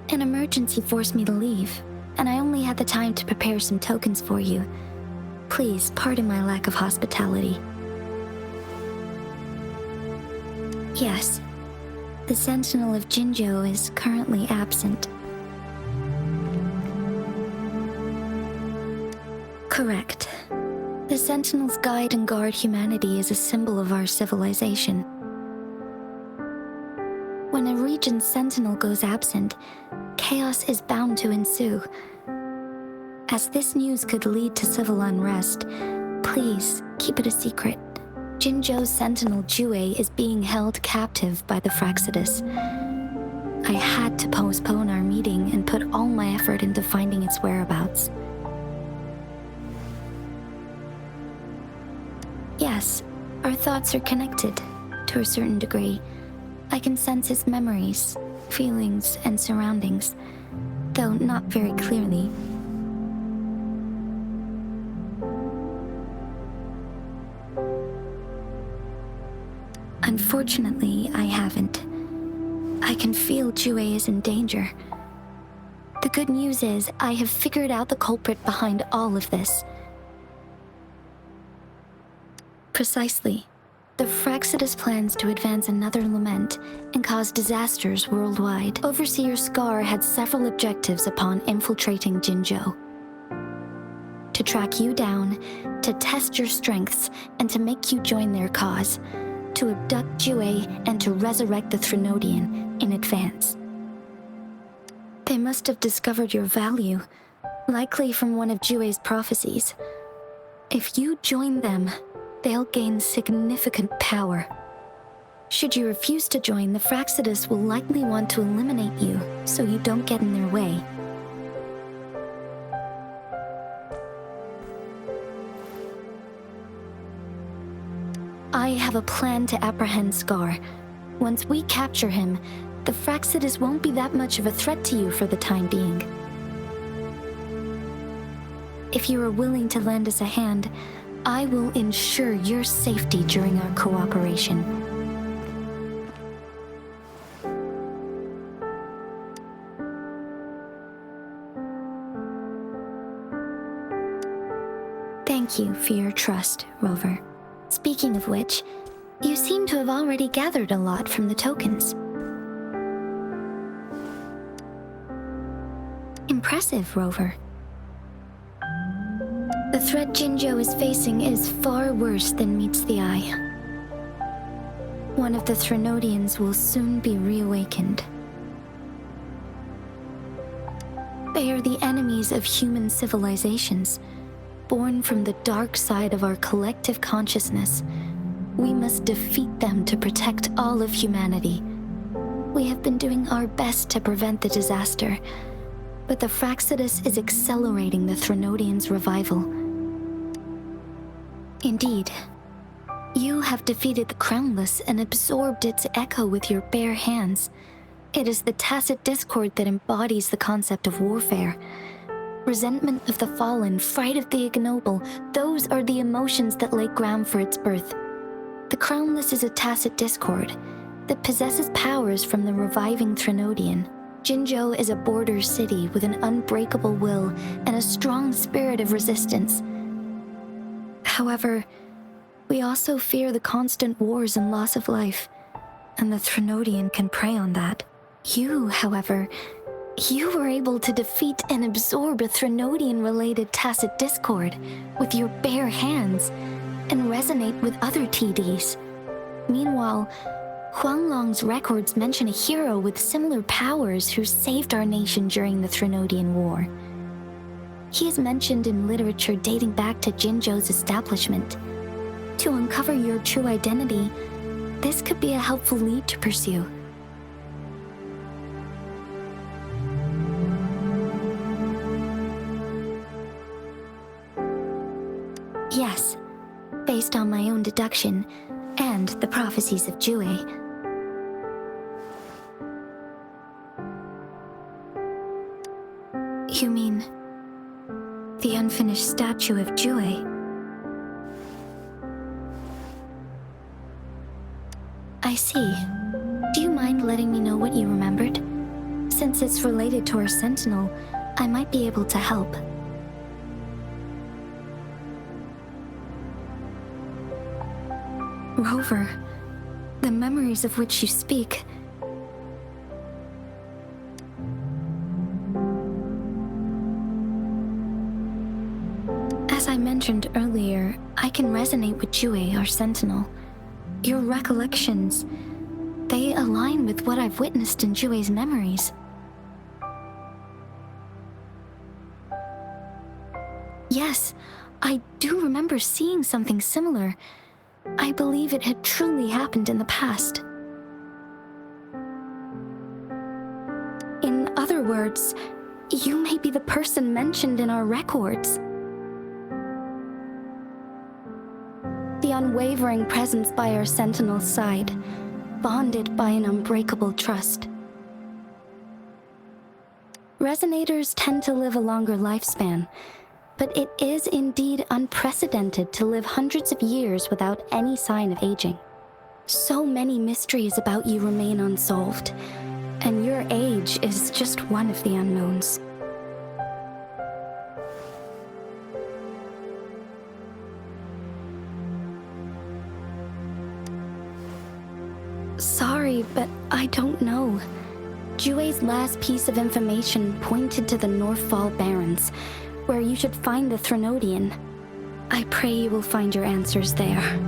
An emergency forced me to leave, and I only had the time to prepare some tokens for you. Please pardon my lack of hospitality. Yes, the Sentinel of Jinzhou is currently absent. Correct. The Sentinels guide and guard humanity as a symbol of our civilization. When a region's Sentinel goes absent, chaos is bound to ensue. As this news could lead to civil unrest, please keep it a secret. Jinzhou's Sentinel Jue is being held captive by the Fraxidus. I had to postpone our meeting and put all my effort into finding its whereabouts. Yes, our thoughts are connected, to a certain degree. I can sense his memories, feelings, and surroundings, though not very clearly. Unfortunately, I haven't. I can feel Jue is in danger. The good news is, I have figured out the culprit behind all of this. Precisely. The Fraxidus plans to advance another lament and cause disasters worldwide. Overseer Scar had several objectives upon infiltrating Jinzhou. To track you down, to test your strengths, and to make you join their cause. To abduct Jue and to resurrect the Threnodian in advance. They must have discovered your value, likely from one of Jue's prophecies. If you join them, they'll gain significant power. Should you refuse to join, the Fraxidus will likely want to eliminate you, so you don't get in their way. I have a plan to apprehend Scar. Once we capture him, the Fraxidus won't be that much of a threat to you for the time being. If you are willing to lend us a hand, I will ensure your safety during our cooperation. Thank you for your trust, Rover. Speaking of which, you seem to have already gathered a lot from the tokens. Impressive, Rover. The threat Jinzhou is facing is far worse than meets the eye. One of the Threnodians will soon be reawakened. They are the enemies of human civilizations, born from the dark side of our collective consciousness. We must defeat them to protect all of humanity. We have been doing our best to prevent the disaster, but the Fraxidus is accelerating the Threnodians' revival. Indeed, you have defeated the Crownless and absorbed its echo with your bare hands. It is the tacit discord that embodies the concept of warfare. Resentment of the fallen, fright of the ignoble, those are the emotions that lay ground for its birth. The Crownless is a tacit discord that possesses powers from the reviving Threnodian. Jinzhou is a border city with an unbreakable will and a strong spirit of resistance. However, we also fear the constant wars and loss of life, and the Threnodian can prey on that. You, however, you were able to defeat and absorb a Threnodian-related tacit discord with your bare hands and resonate with other TDs. Meanwhile, Huanglong's records mention a hero with similar powers who saved our nation during the Threnodian War. He is mentioned in literature dating back to Jinzhou's establishment. To uncover your true identity, this could be a helpful lead to pursue. Yes, based on my own deduction and the prophecies of Jue. You mean the unfinished statue of Jue? I see. Do you mind letting me know what you remembered? Since it's related to our sentinel, I might be able to help. Rover, the memories of which you speak. As I mentioned earlier, I can resonate with Jue, our sentinel. Your recollections, they align with what I've witnessed in Jue's memories. Yes, I do remember seeing something similar. I believe it had truly happened in the past. In other words, you may be the person mentioned in our records. The unwavering presence by our sentinel's side, bonded by an unbreakable trust. Resonators tend to live a longer lifespan, but it is indeed unprecedented to live hundreds of years without any sign of aging. So many mysteries about you remain unsolved, and your age is just one of the unknowns. Sorry, but I don't know. Jue's last piece of information pointed to the Northfall Barrens, where you should find the Threnodian. I pray you will find your answers there.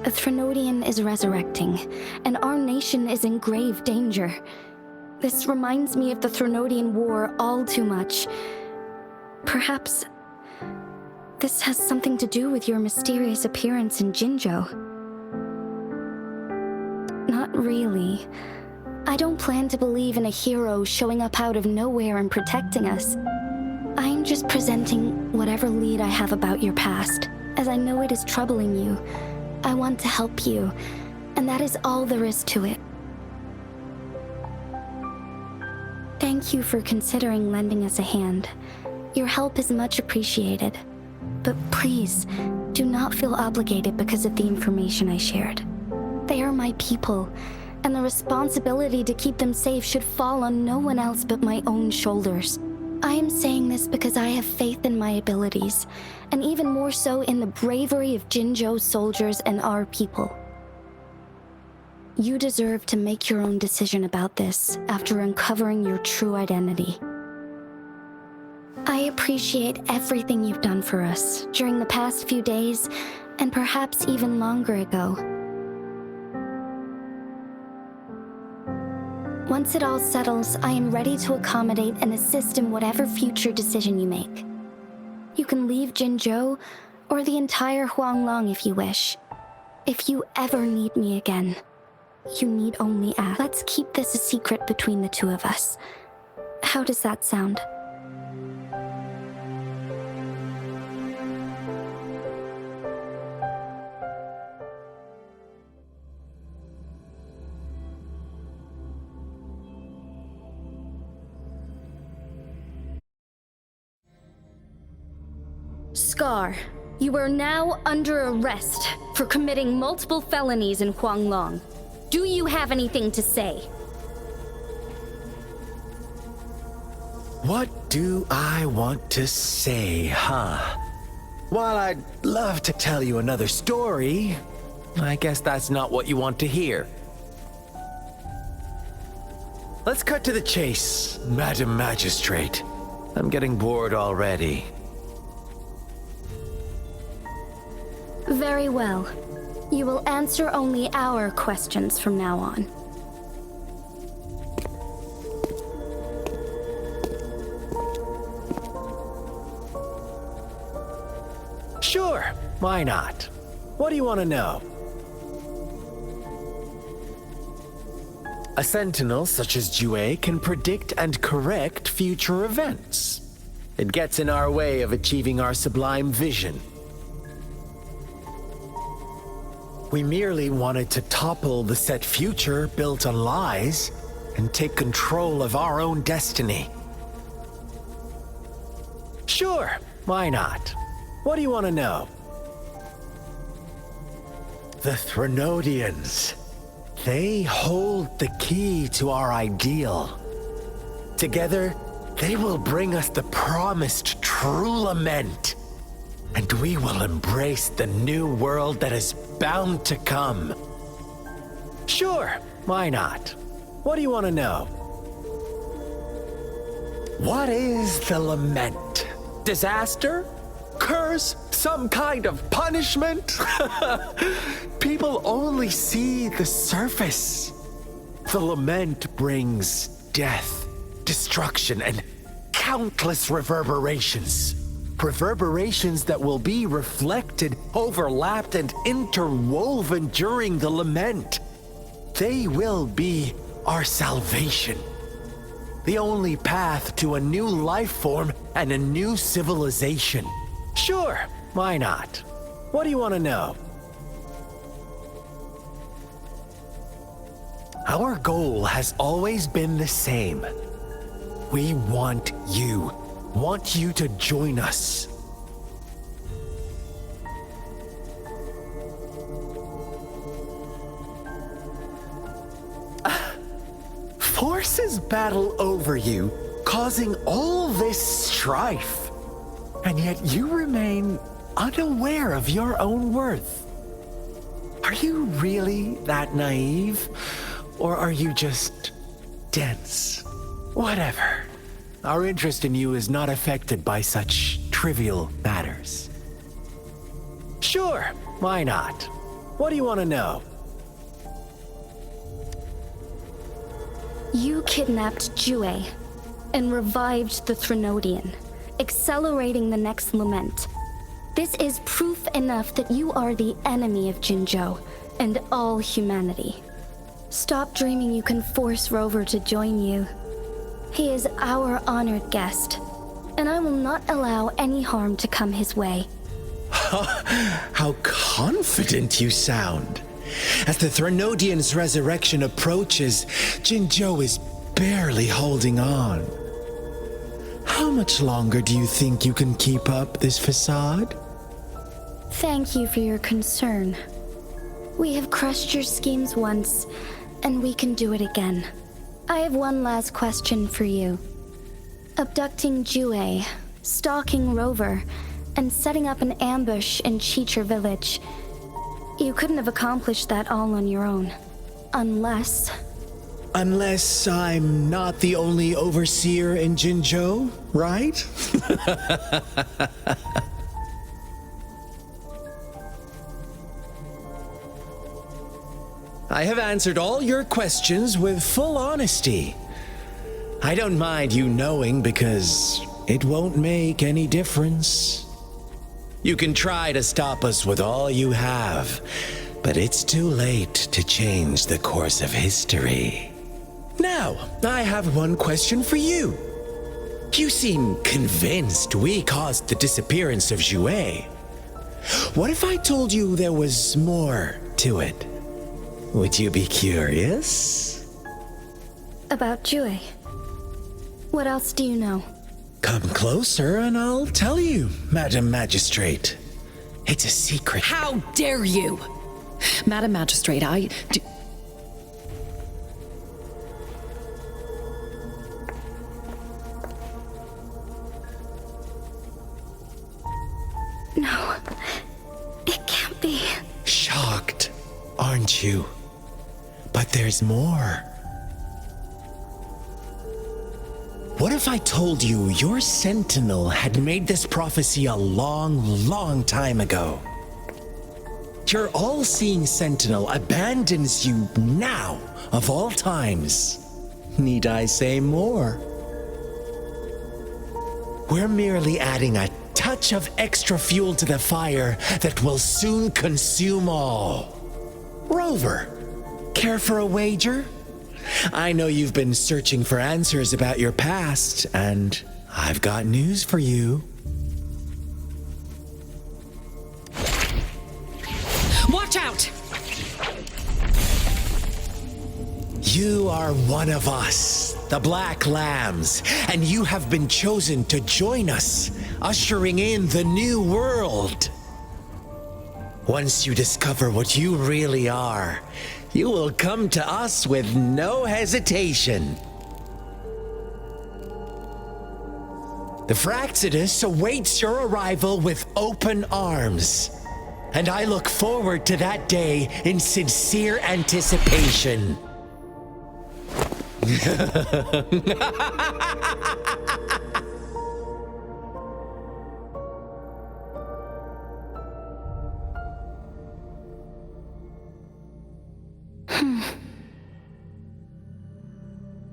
A Threnodian is resurrecting, and our nation is in grave danger. This reminds me of the Threnodian War all too much. Perhaps this has something to do with your mysterious appearance in Jinzhou. Not really. I don't plan to believe in a hero showing up out of nowhere and protecting us. I'm just presenting whatever lead I have about your past, as I know it is troubling you. I want to help you, and that is all there is to it. Thank you for considering lending us a hand. Your help is much appreciated. But please, do not feel obligated because of the information I shared. They are my people, and the responsibility to keep them safe should fall on no one else but my own shoulders. I am saying this because I have faith in my abilities, and even more so in the bravery of Jinzhou's soldiers and our people. You deserve to make your own decision about this after uncovering your true identity. I appreciate everything you've done for us during the past few days, and perhaps even longer ago. Once it all settles, I am ready to accommodate and assist in whatever future decision you make. You can leave Jinzhou, or the entire Huanglong if you wish. If you ever need me again, you need only ask. Let's keep this a secret between the two of us. How does that sound? Scar, you are now under arrest for committing multiple felonies in Huanglong. Do you have anything to say? What do I want to say, huh? While I'd love to tell you another story, I guess that's not what you want to hear. Let's cut to the chase, Madam Magistrate. I'm getting bored already. Very well. You will answer only our questions from now on. Sure, why not? What do you want to know? A sentinel such as Jue can predict and correct future events. It gets in our way of achieving our sublime vision. We merely wanted to topple the set future built on lies, and take control of our own destiny. Sure, why not? What do you want to know? The Threnodians. They hold the key to our ideal. Together, they will bring us the promised true lament. And we will embrace the new world that is bound to come. Sure, why not? What do you want to know? What is the lament? Disaster? Curse? Some kind of punishment? People only see the surface. The lament brings death, destruction, and countless reverberations. Reverberations that will be reflected, overlapped, and interwoven during the lament. They will be our salvation. The only path to a new life form and a new civilization. Sure, why not? What do you want to know? Our goal has always been the same. We want you to join us. Forces battle over you, causing all this strife. And yet you remain unaware of your own worth. Are you really that naive? Or are you just dense? Whatever. Our interest in you is not affected by such trivial matters. Sure, why not? What do you want to know? You kidnapped Jue and revived the Threnodian, accelerating the next lament. This is proof enough that you are the enemy of Jinzhou and all humanity. Stop dreaming you can force Rover to join you. He is our honored guest, and I will not allow any harm to come his way. How confident you sound. As the Threnodian's resurrection approaches, Jinzhou is barely holding on. How much longer do you think you can keep up this facade? Thank you for your concern. We have crushed your schemes once, and we can do it again. I have one last question for you. Abducting Jue, stalking Rover, and setting up an ambush in Cheecher village. You couldn't have accomplished that all on your own. Unless I'm not the only overseer in Jinzhou, right? I have answered all your questions with full honesty. I don't mind you knowing because it won't make any difference. You can try to stop us with all you have, but it's too late to change the course of history. Now, I have one question for you. You seem convinced we caused the disappearance of Jue. What if I told you there was more to it? Would you be curious? about Jue. What else do you know? Come closer and I'll tell you, Madam Magistrate. It's a secret. How dare you! Madam Magistrate, No, it can't be. Shocked, aren't you? But there's more. What if I told you your sentinel had made this prophecy a long, long time ago? Your all-seeing sentinel abandons you now, of all times. Need I say more? We're merely adding a touch of extra fuel to the fire that will soon consume all. Rover, care for a wager? I know you've been searching for answers about your past, and I've got news for you. watch out! You are one of us, the Black Lambs, and you have been chosen to join us, ushering in the new world. Once you discover what you really are, you will come to us with no hesitation. The Fraxidus awaits your arrival with open arms, and I look forward to that day in sincere anticipation.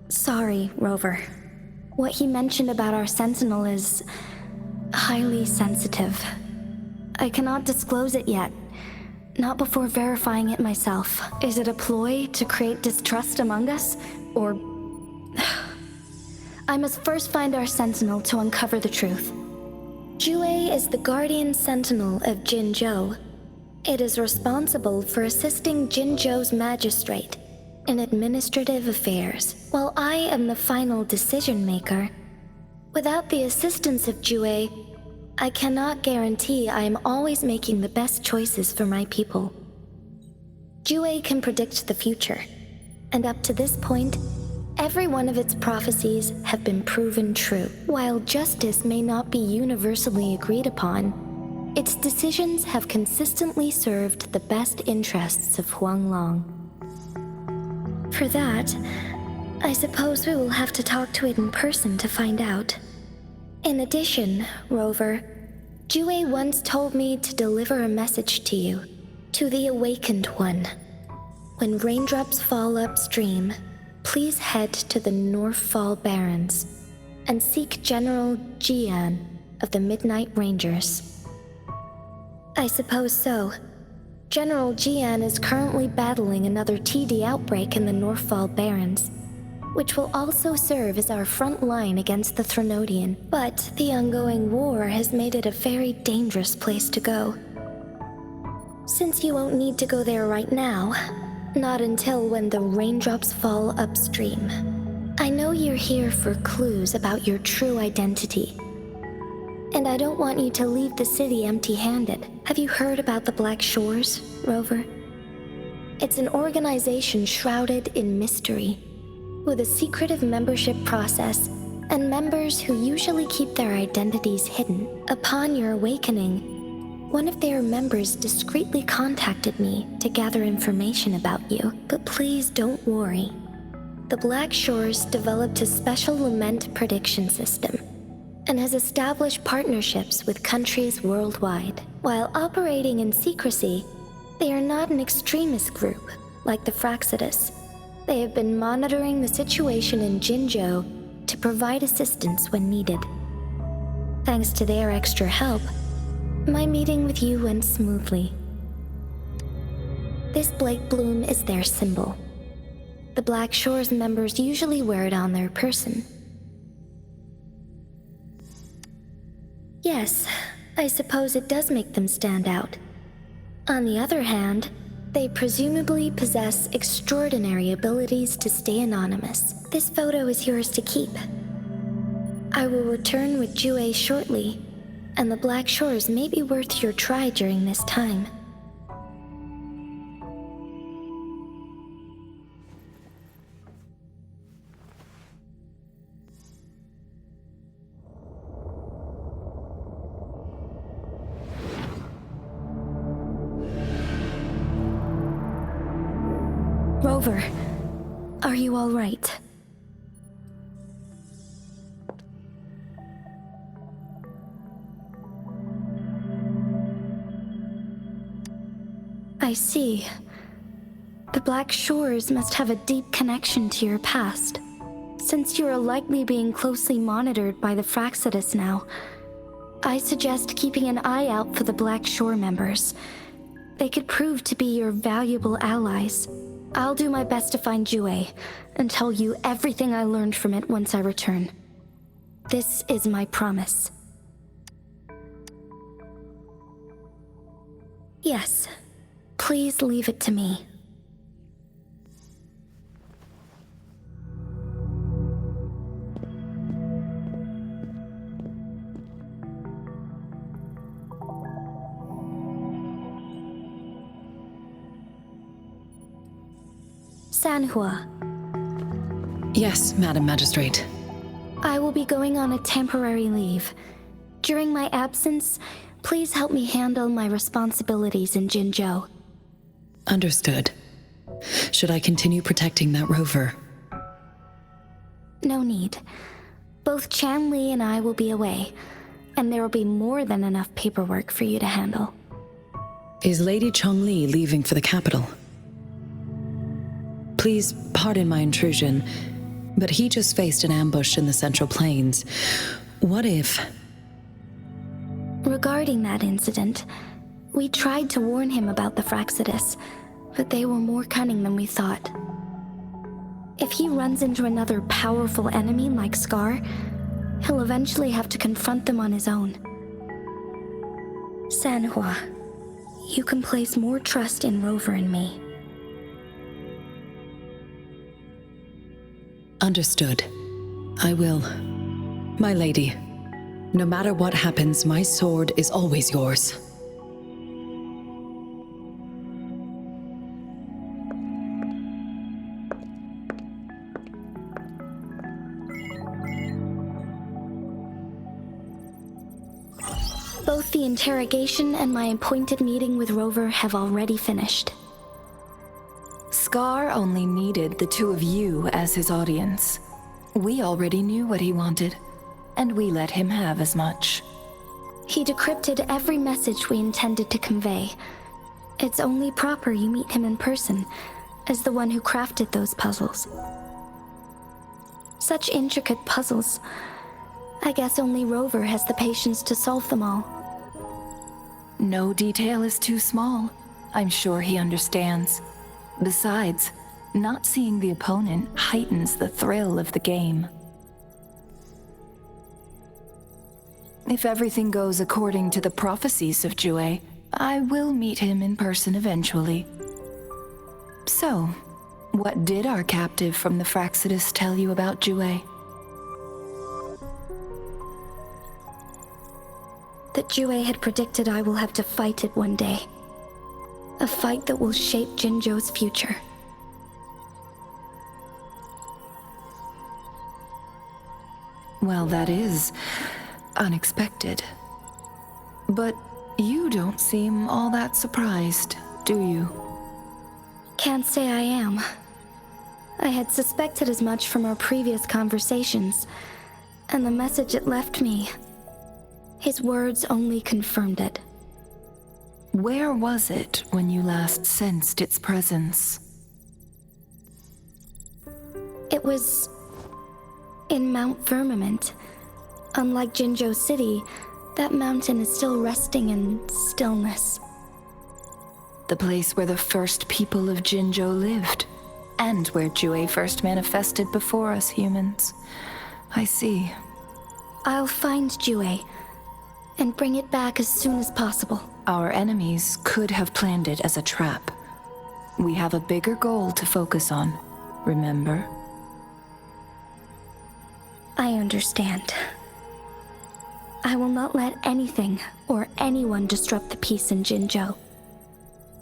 Sorry, Rover. What he mentioned about our sentinel is highly sensitive. I cannot disclose it yet. Not before verifying it myself. Is it a ploy to create distrust among us? Or... I must first find our sentinel to uncover the truth. Jue is the guardian sentinel of Jinzhou. It is responsible for assisting Jinzhou's magistrate in administrative affairs, while I am the final decision maker. Without the assistance of Jue, I cannot guarantee I am always making the best choices for my people. Jue can predict the future, and up to this point, every one of its prophecies have been proven true. While justice may not be universally agreed upon, its decisions have consistently served the best interests of Huanglong. For that, I suppose we will have to talk to it in person to find out. In addition, Rover, Jue once told me to deliver a message to you, to the Awakened One. When raindrops fall upstream, please head to the Northfall Barrens and seek General Jian of the Midnight Rangers. I suppose so. General Jian is currently battling another TD outbreak in the Northfall Barrens, which will also serve as our front line against the Threnodian. But the ongoing war has made it a very dangerous place to go. Since you won't need to go there right now, not until when the raindrops fall upstream. I know you're here for clues about your true identity. And I don't want you to leave the city empty-handed. Have you heard about the Black Shores, Rover? It's an organization shrouded in mystery, with a secretive membership process and members who usually keep their identities hidden. Upon your awakening, one of their members discreetly contacted me to gather information about you. But please don't worry. The Black Shores developed a special lament prediction system and has established partnerships with countries worldwide. While operating in secrecy, they are not an extremist group like the Fraxidus. They have been monitoring the situation in Jinzhou to provide assistance when needed. Thanks to their extra help, my meeting with you went smoothly. This Blake Bloom is their symbol. The Black Shores members usually wear it on their person. Yes, I suppose it does make them stand out. On the other hand, they presumably possess extraordinary abilities to stay anonymous. This photo is yours to keep. I will return with Jue shortly, and the Black Shores may be worth your try during this time. Rover, are you all right? I see. The Black Shores must have a deep connection to your past. Since you are likely being closely monitored by the Fraxidus now, I suggest keeping an eye out for the Black Shore members. They could prove to be your valuable allies. I'll do my best to find Jue and tell you everything I learned from it once I return. This is my promise. Yes, please leave it to me. Sanhua, Yes, Madam Magistrate. I will be going on a temporary leave. During my absence, please help me handle my responsibilities in Jinzhou. Understood. Should I continue protecting that rover? No need. Both Chan Li and I will be away, and there will be more than enough paperwork for you to handle. Is Lady Chongli leaving for the capital? Please pardon my intrusion, but he just faced an ambush in the Central Plains. What if... Regarding that incident, we tried to warn him about the Fraxidus, but they were more cunning than we thought. If he runs into another powerful enemy like Scar, he'll eventually have to confront them on his own. Sanhua, you can place more trust in Rover and me. Understood. I will. My lady, no matter what happens, my sword is always yours. Both the interrogation and my appointed meeting with Rover have already finished. Scar only needed the two of you as his audience. We already knew what he wanted, and we let him have as much. He decrypted every message we intended to convey. It's only proper you meet him in person, as the one who crafted those puzzles. Such intricate puzzles. I guess only Rover has the patience to solve them all. No detail is too small. I'm sure he understands. Besides, not seeing the opponent heightens the thrill of the game. If everything goes according to the prophecies of Jue, I will meet him in person eventually. So, what did our captive from the Fraxidus tell you about Jue? That Jue had predicted I will have to fight it one day. A fight that will shape Jinzhou's future. Well, that is unexpected. But you don't seem all that surprised, do you? Can't say I am. I had suspected as much from our previous conversations, and the message it left me. His words only confirmed it. Where was it when you last sensed its presence? It was in Mount Firmament. Unlike Jinzhou City, that mountain is still resting in stillness. The place where the first people of Jinzhou lived, and where Jue first manifested before us humans. I see. I'll find Jue and bring it back as soon as possible. Our enemies could have planned it as a trap. We have a bigger goal to focus on, remember? I understand. I will not let anything or anyone disrupt the peace in Jinzhou.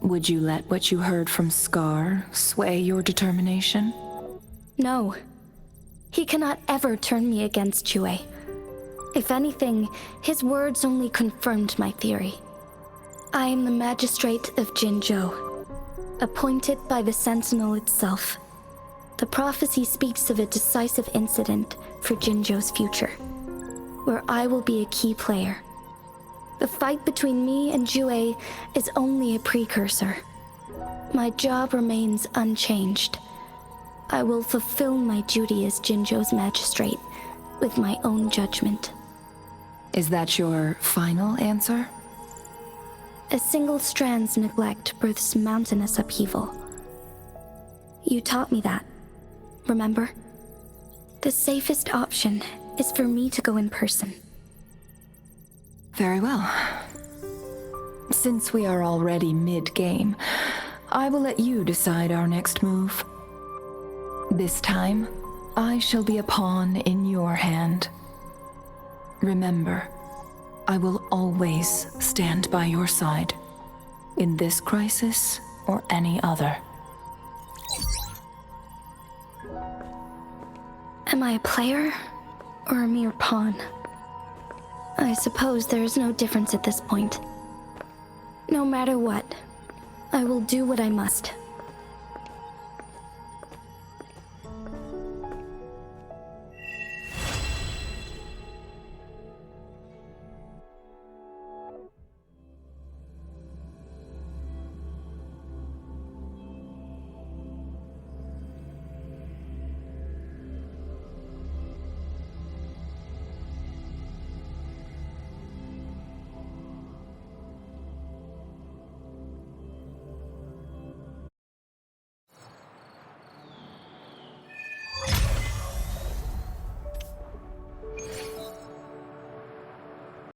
Would you let what you heard from Scar sway your determination? No. He cannot ever turn me against Jue. If anything, his words only confirmed my theory. I am the magistrate of Jinzhou, appointed by the Sentinel itself. The prophecy speaks of a decisive incident for Jinzhou's future, where I will be a key player. The fight between me and Jue is only a precursor. My job remains unchanged. I will fulfill my duty as Jinzhou's magistrate with my own judgment. Is that your final answer? A single strand's neglect births mountainous upheaval. You taught me that, remember? The safest option is for me to go in person. Very well. Since we are already mid-game, I will let you decide our next move. This time, I shall be a pawn in your hand. Remember, I will always stand by your side, in this crisis or any other. Am I a player or a mere pawn? I suppose there is no difference at this point. No matter what, I will do what I must.